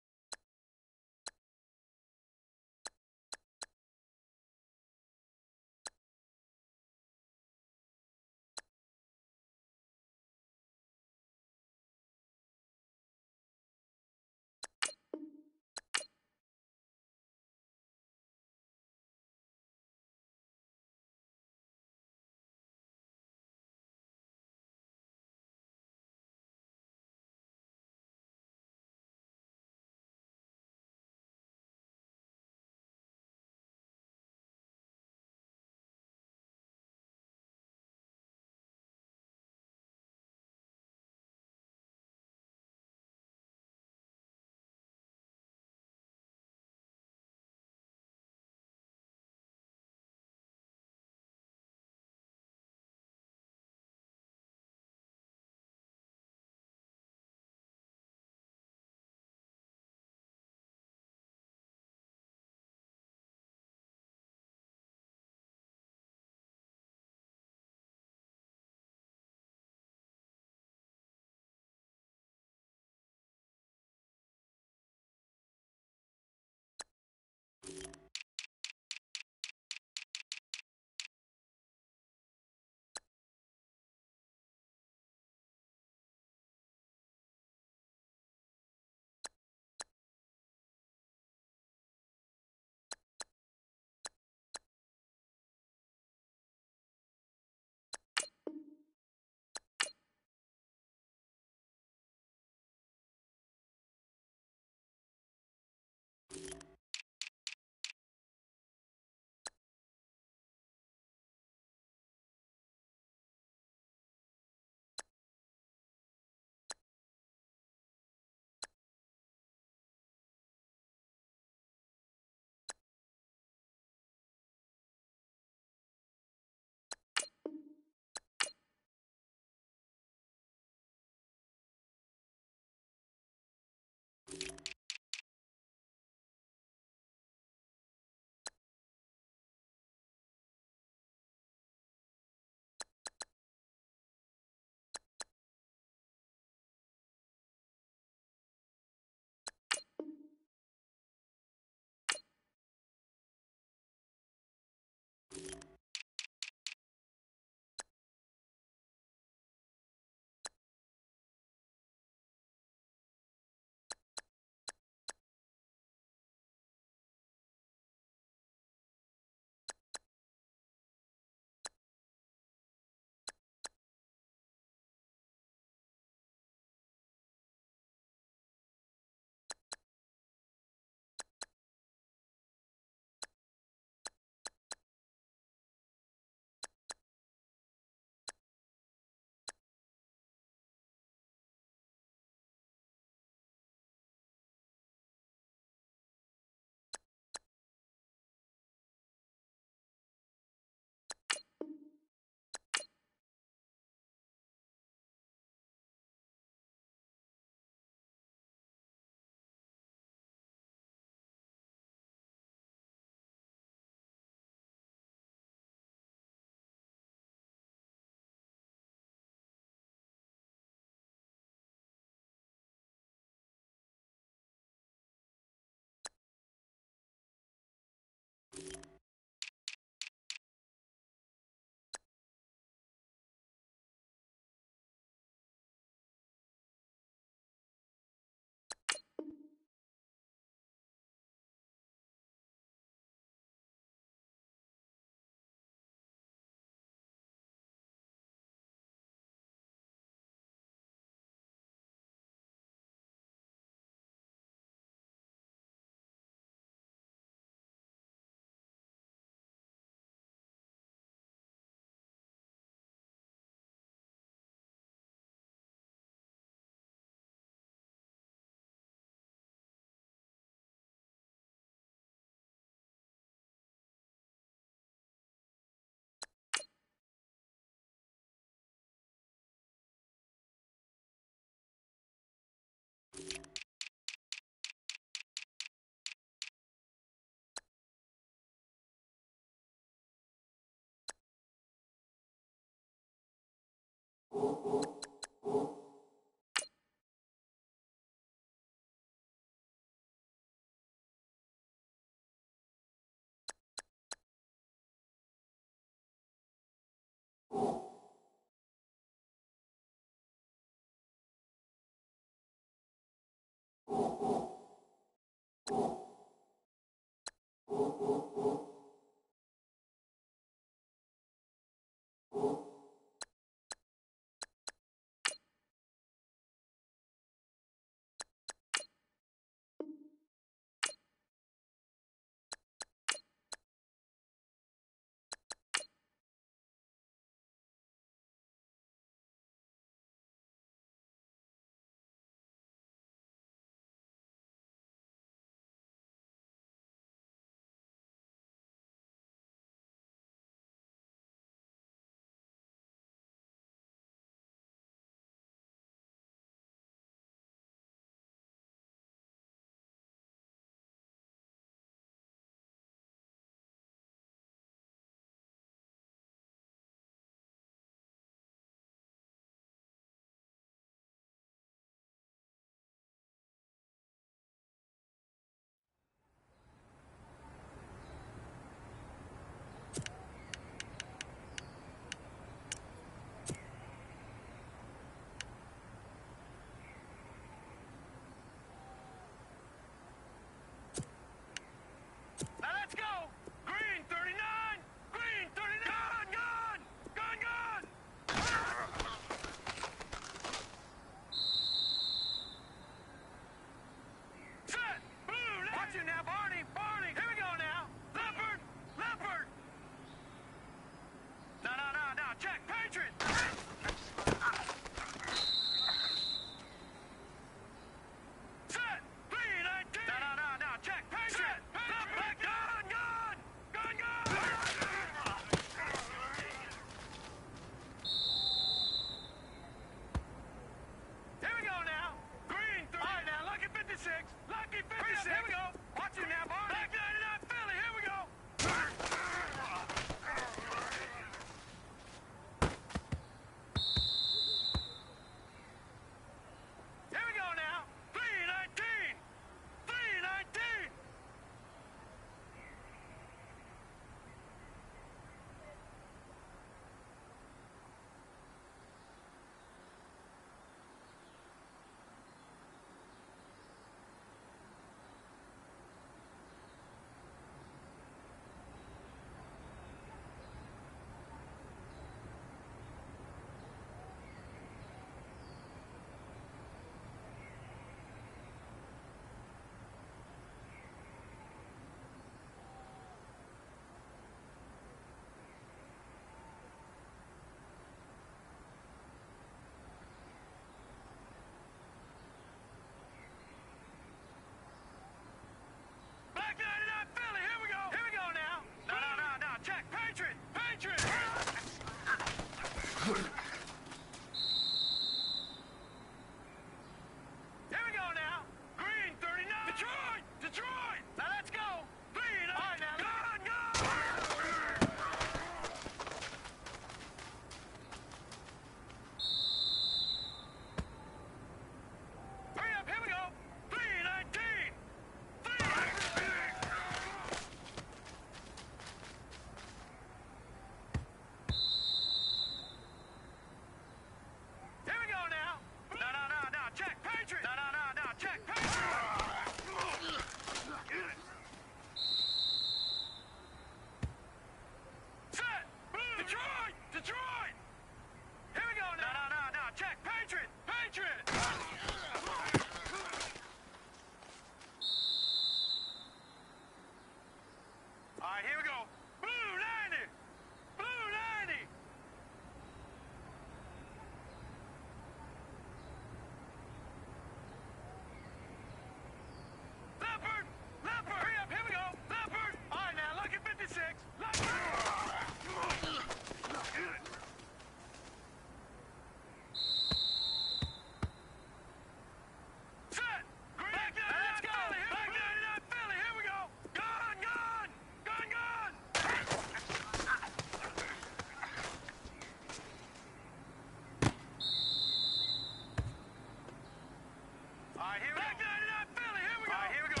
right, here we go. Back 99 Philly, here we go. All right, here we go.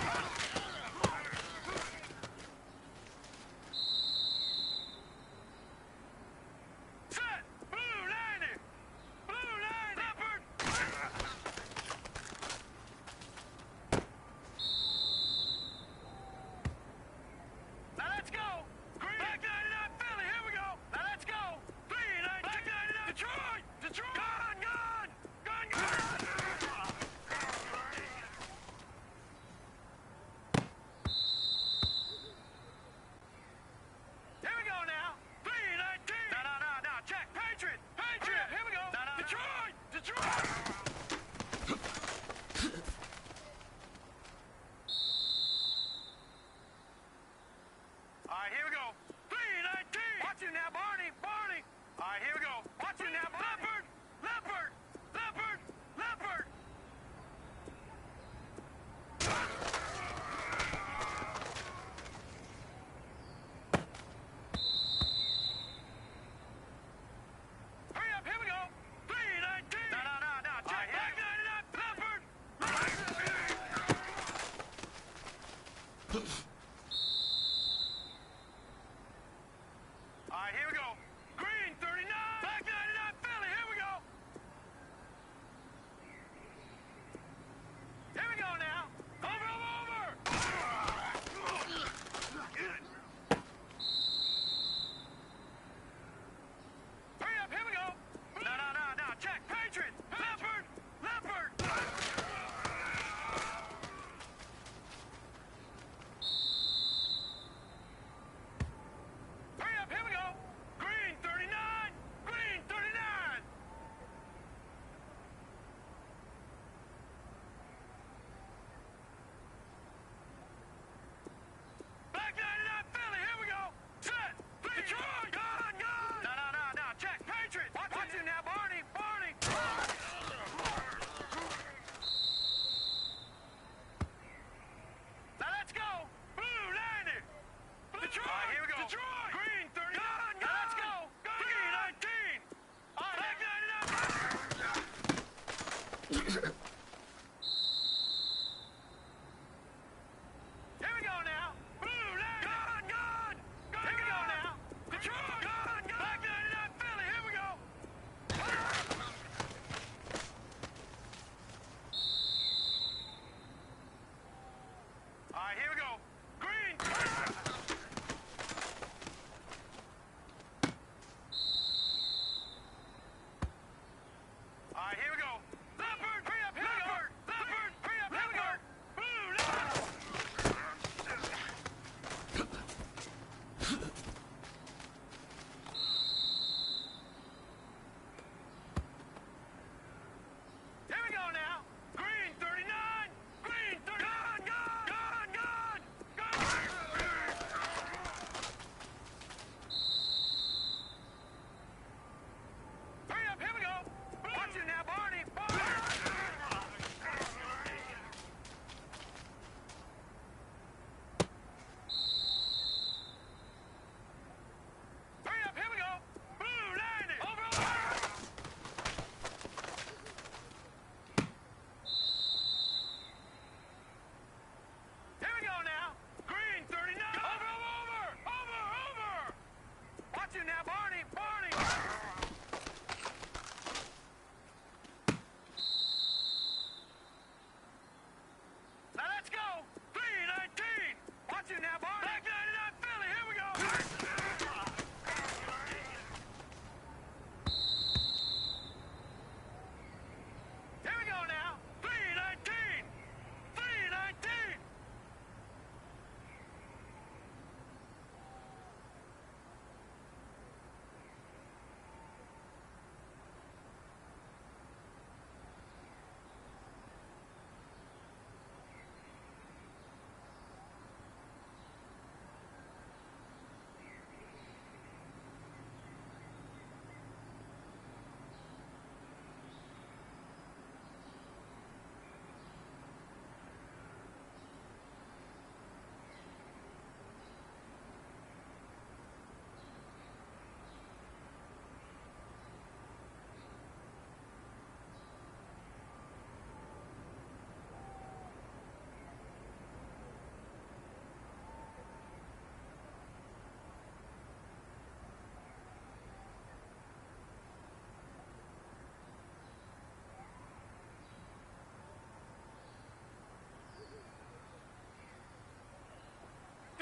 Set. Blue 90. Blue 90. Leopard. Now let's go. Green. Back 99 Philly, here we go. Now let's go. 319. Back 99 Detroit. Detroit. Gun, gun. Gun, gun. Here we go now. 319. No. Check. Patriot. Patriot. Here we go. Detroit. Detroit. All right, here we go. 319. Watch you now, Barney. Barney. All right, here we go. Watch you now, Leopard. Leopard. Leopard. Leopard. Hurry up, here we go. 319. No. Check. Back 99. Leopard. All right, here we go. Green 39. Back 99 Philly, here we go. Here we go now. Over. Hurry up, here we go. No. Check. Patriot. Leopard. Leopard. Hurry up, here we go. Green 39. Green 39. Back 99 Philly, here we go. Set. Detroit. Gun. No. Check. Patriot. Watch you now, Barney. Barney. Now let's go. Blue 90. Detroit. All right, here we go. Detroit. Green 30. Gun. Now let's go. Green 19. All right, back 99. Here we go now. Blue 90. Gun. Here we go now. Detroit. Gun. Back 99 Philly. Here we go. All right, here we go. Green. All right, here we go. Leopard. Hurry up, here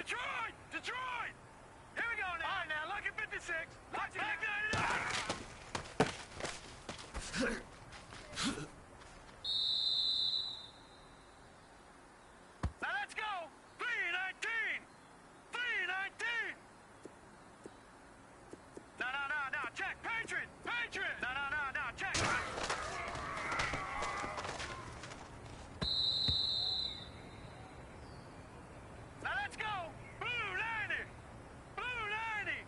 Detroit! Detroit! Here we go now. All right, now, lucky 56. Lucky back 99. Now let's go. 319. 319. No, no, no, no. Check. Patriot. Patriot. No, no, no, no. Check. Now let's go. Blue 90. Blue 90.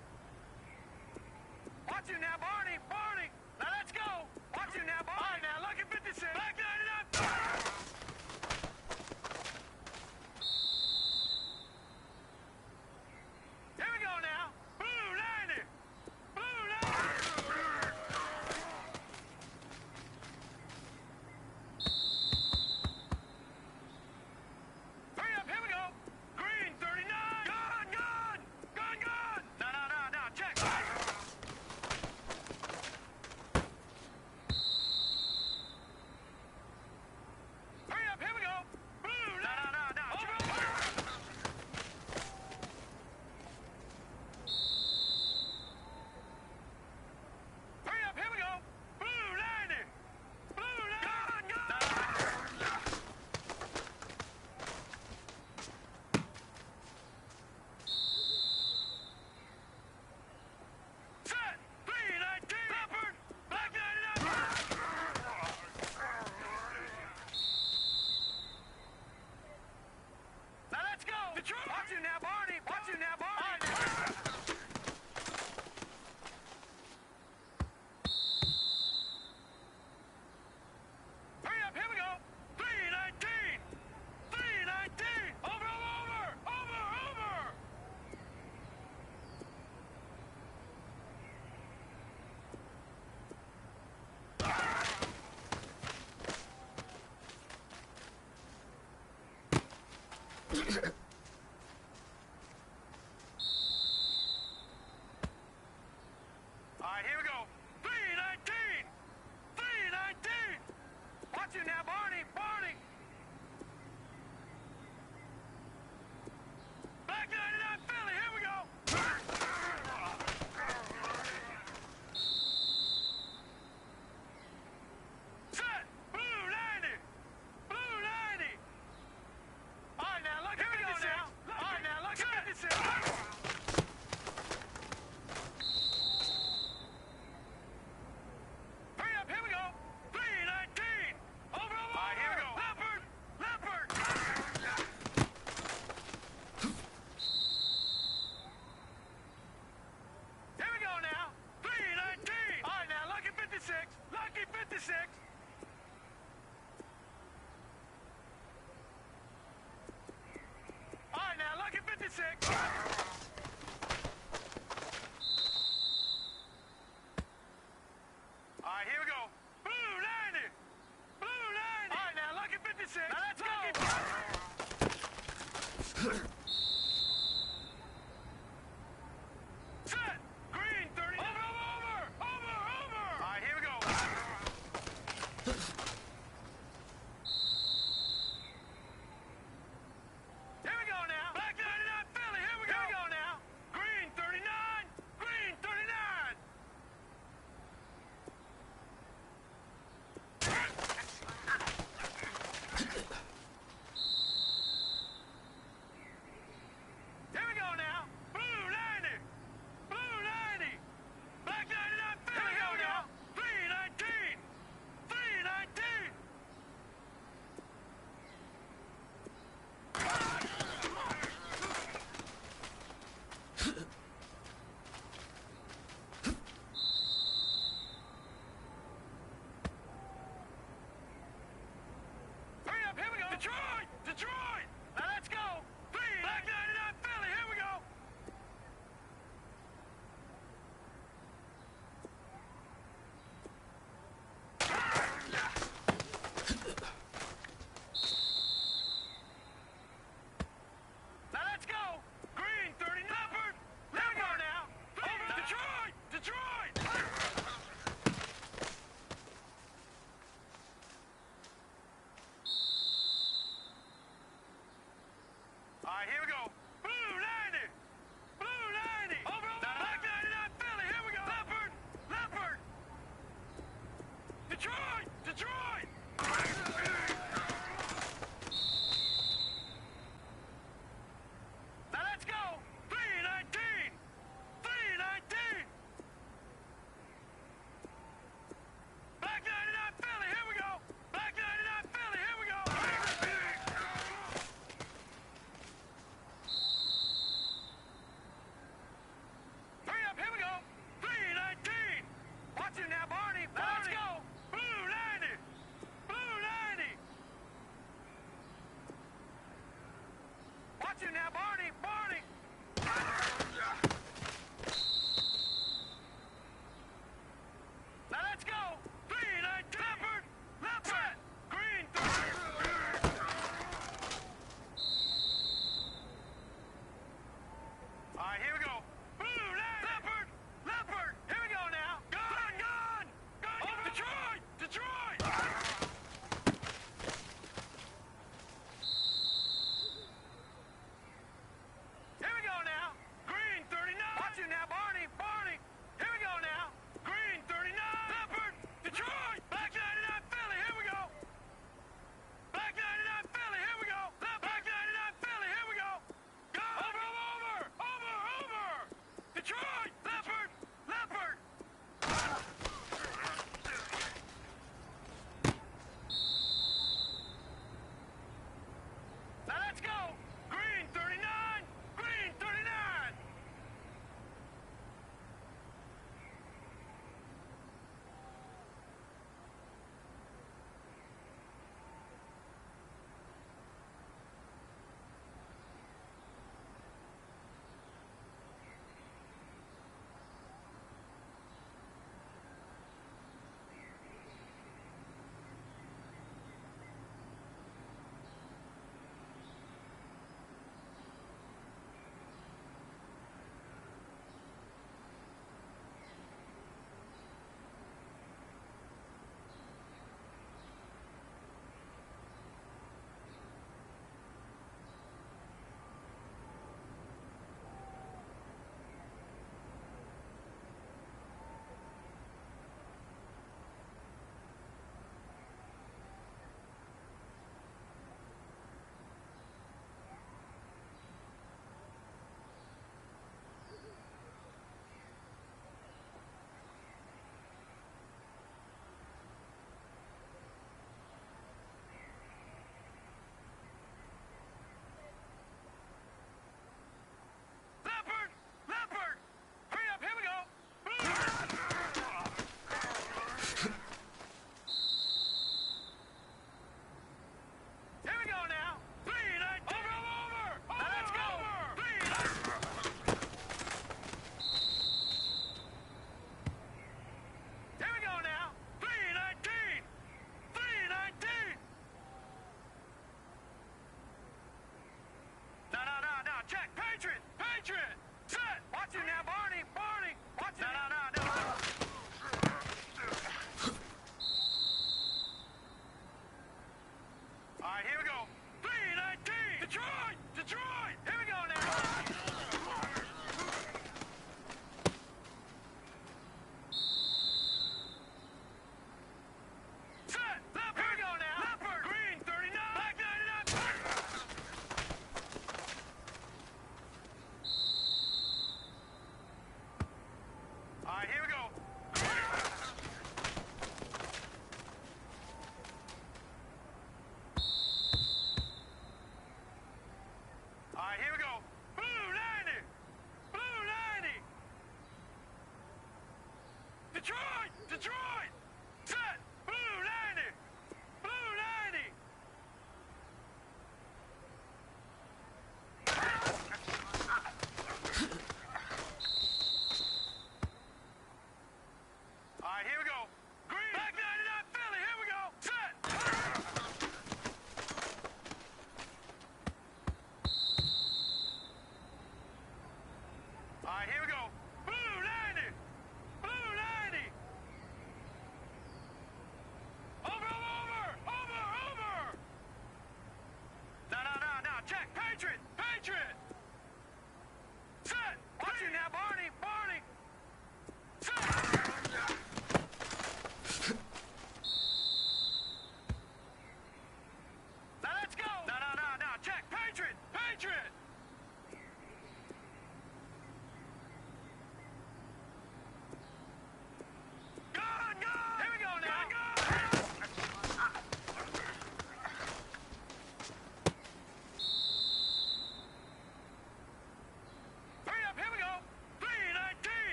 Watch you now, Barney. Barney. Now let's go. Watch you now, Barney. All right, now, lucky 56. Back 99. Here we go now. Blue 90. Blue 90. Hurry up, here we go. Green 39. Gun, gun. Gun, gun. No, no, no, no. Check. Hurry up, here we go. Blue. No, no, no, no. Over. Hurry up, here we go. Blue 90. Blue 90. Gun, gun. Set. 319. Leopard. Black 99. Now let's go. Detroit. Watch you now, Barney. Watch you now, Barney. Hurry up, here we go. 319. 319. Over, over, over, over. All right, here we go. 319. 319. Watch you now, Barney. Barney. Back 99 Philly. Here we go. Set. Blue 90. Blue 90. All right, now, lucky 56. All right, now, lucky 56. Hurry up, here we go. 319. Over, over, all right, here we go. Leopard. Leopard. Here we go now. 319. All right, now, lucky 56. Lucky 56. All right, now, lucky 56. All right, here we go. Blue 90. Blue 90. All right, now, lucky 56. Now, let's go. Set. Green 30. Over, over, over, over. All right, here we go. Here we go now. Black 99 Philly. Here we go.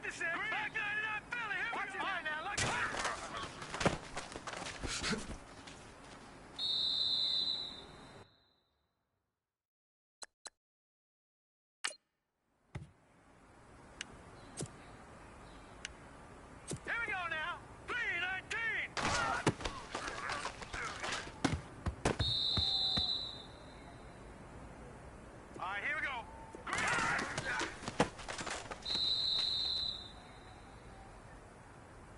this in. Back 99 Philly. Here we go. All right, now, look at Here we go now. 319. All right, here we go.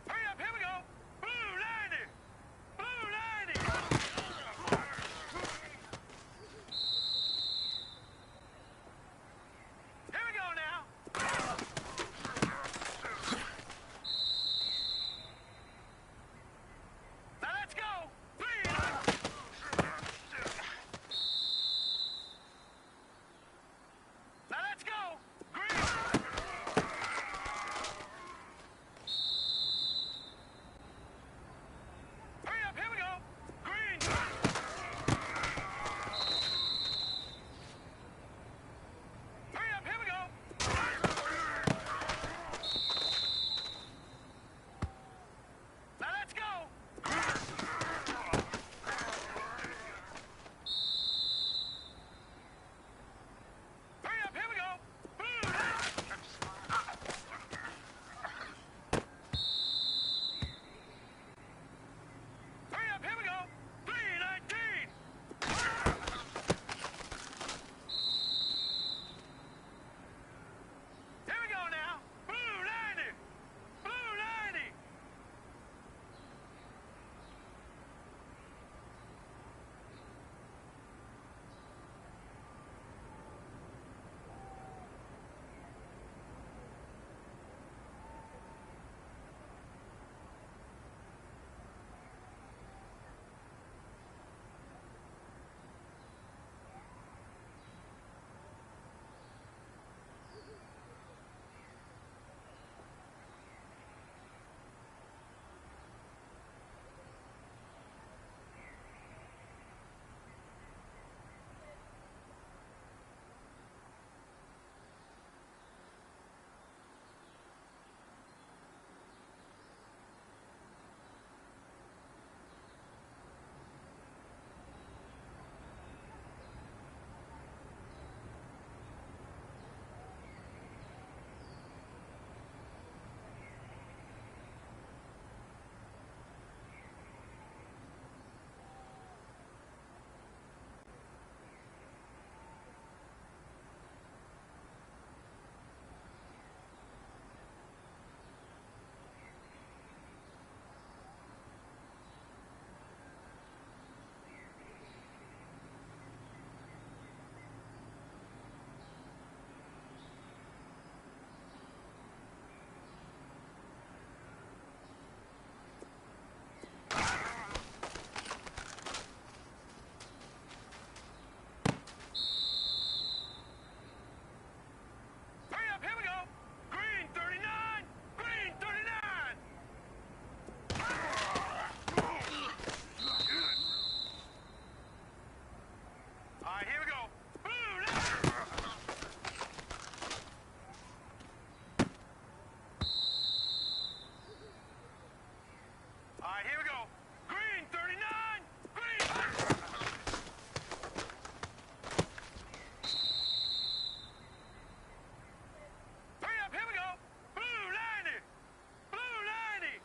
Hurry up, here we go. Blue 90. Blue 90. Here we go now. Now let's go. Now let's go. Green. Hurry up, here we go. Green. Hurry up, here we go. Now let's go. Hurry up, here we go. Blue. Hurry up, here we go. 319. Here we go now. Blue 90. Blue 90. Hurry up, here we go. Green 39. Green 39. All right, here we go. Blue 90. All right, here we go. Green 39. Green. Hurry up, here we go. Blue 90. Blue 90.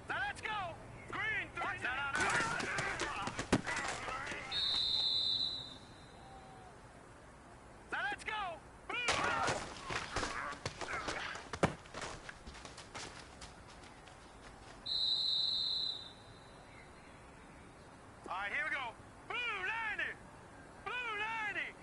Now let's go. Green 39. Now let's go. Blue. All right, here we go. Blue 90. Blue 90.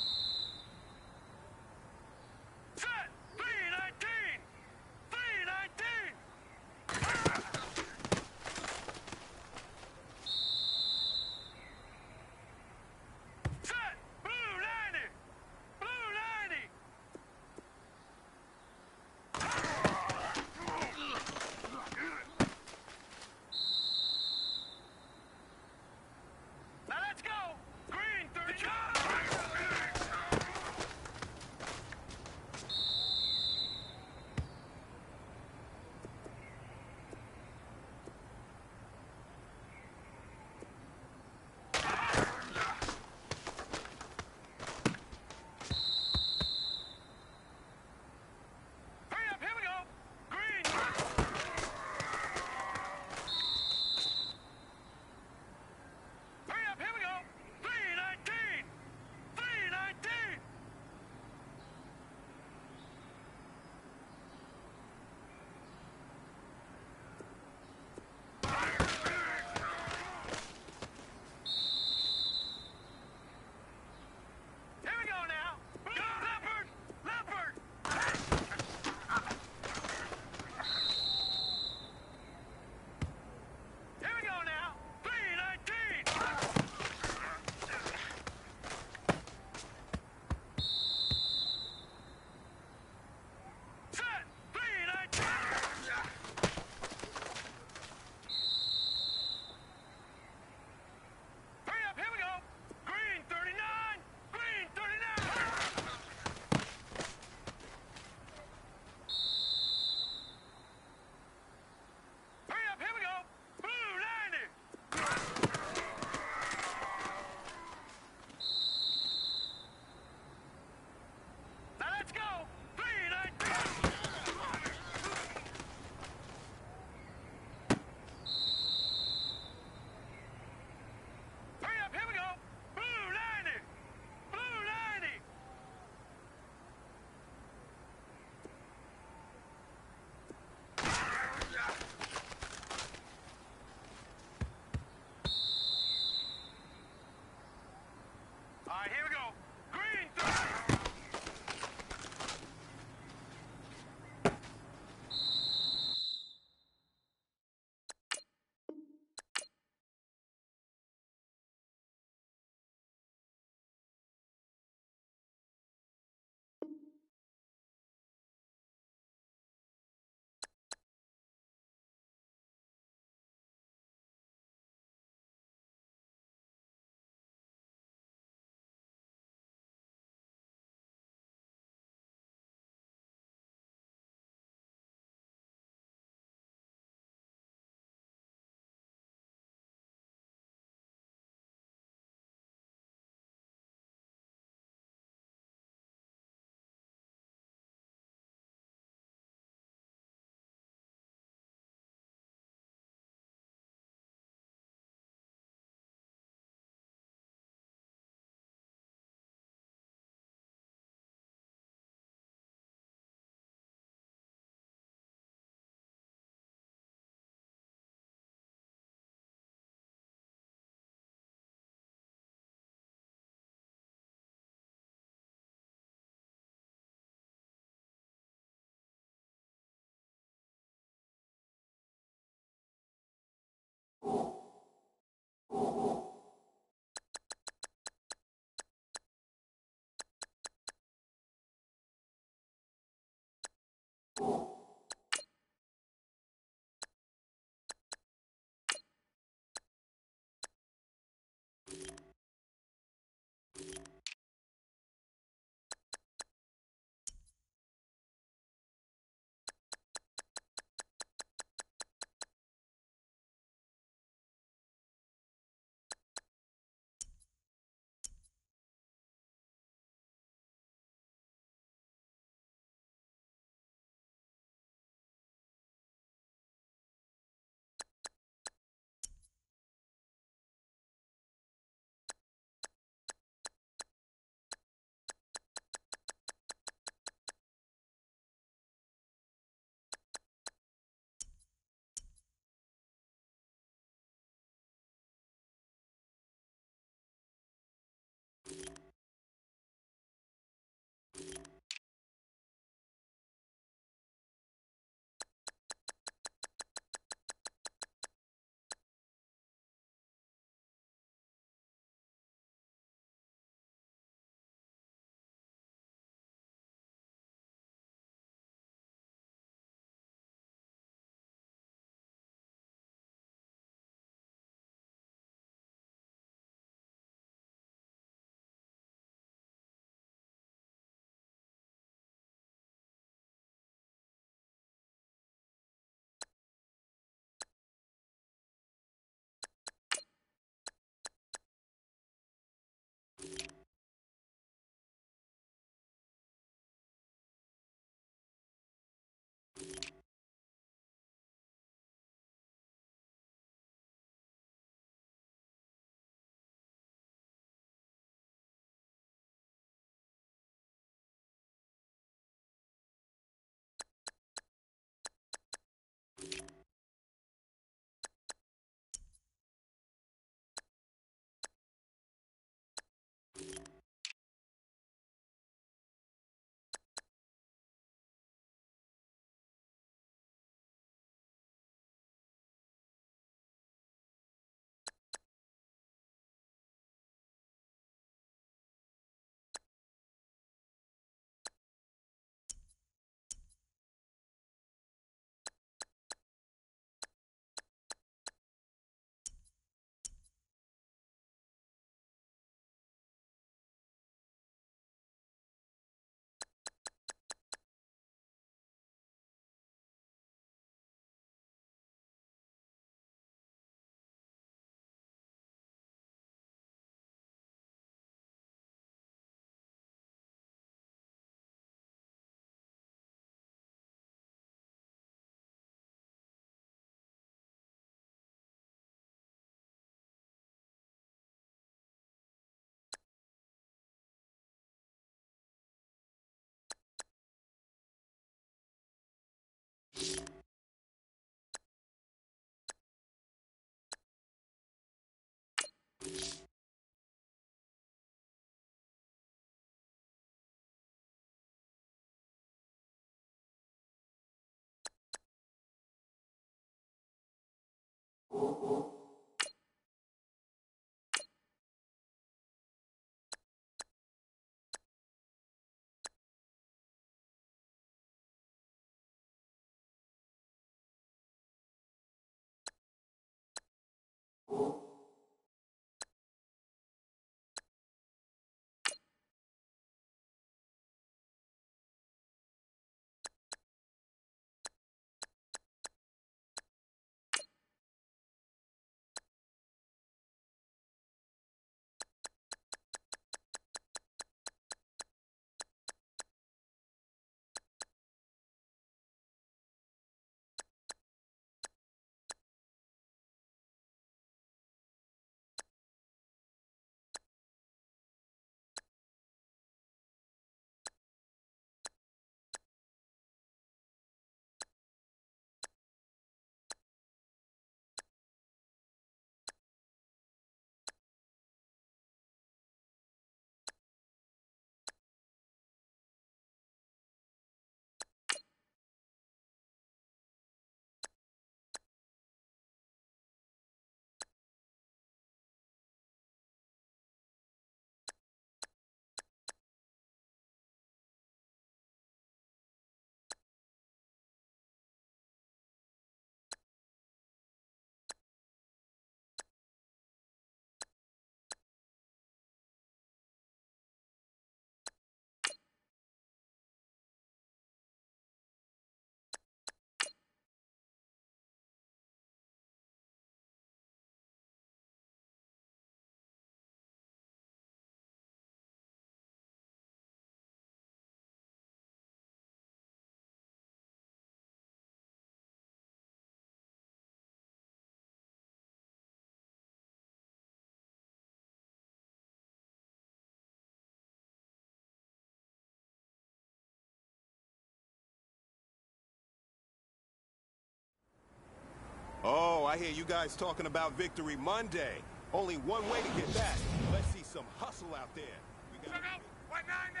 Oh, I hear you guys talking about Victory Monday. Only one way to get that. Let's see some hustle out there. We got... 190!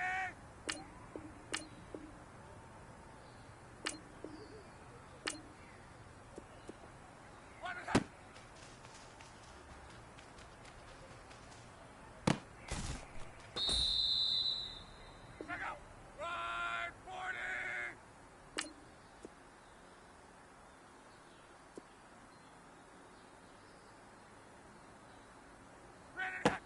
What is that? Check out! Ride 40! Ready to go!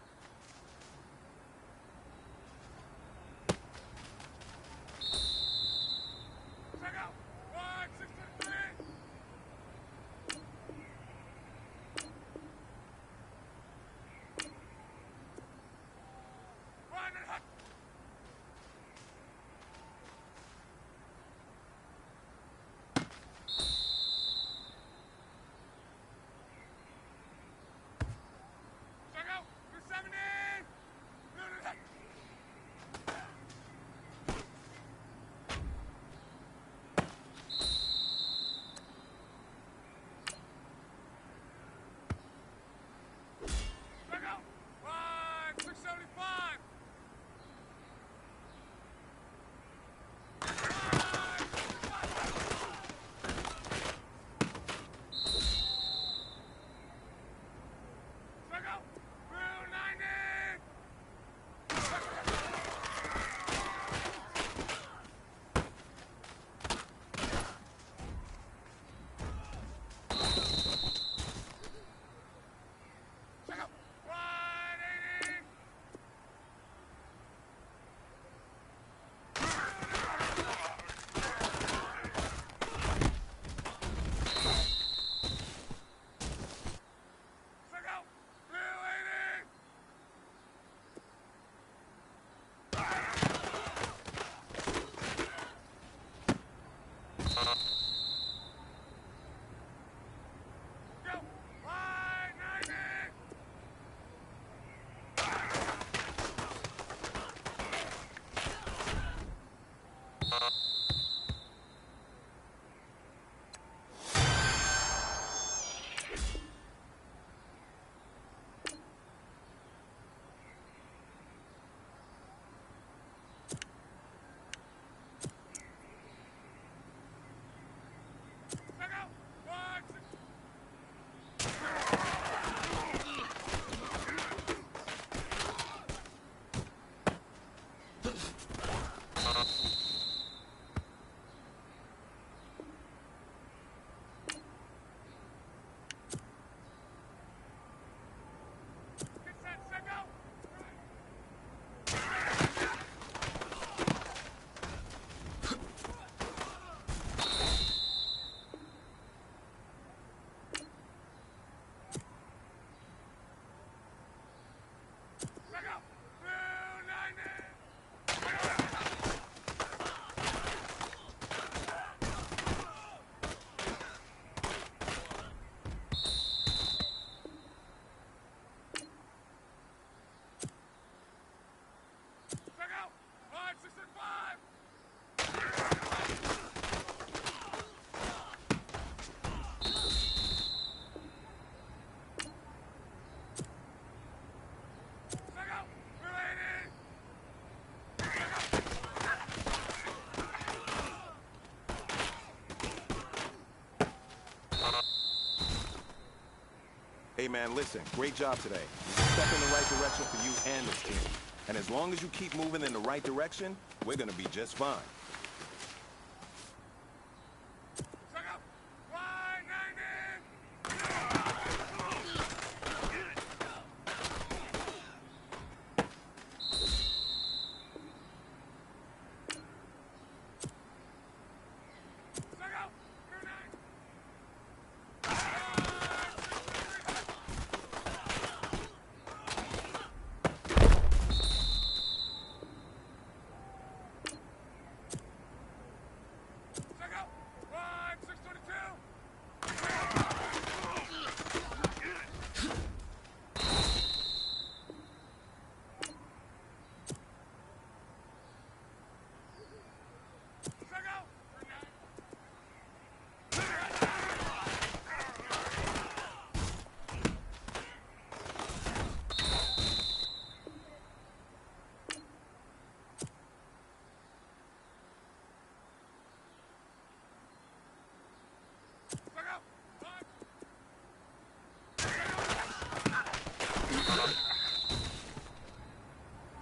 Hey, man, listen, great job today. Step in the right direction for you and this team. And as long as you keep moving in the right direction, we're going to be just fine.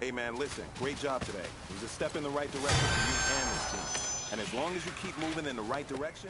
Hey, man, listen, great job today. It was a step in the right direction for you and this team. And as long as you keep moving in the right direction,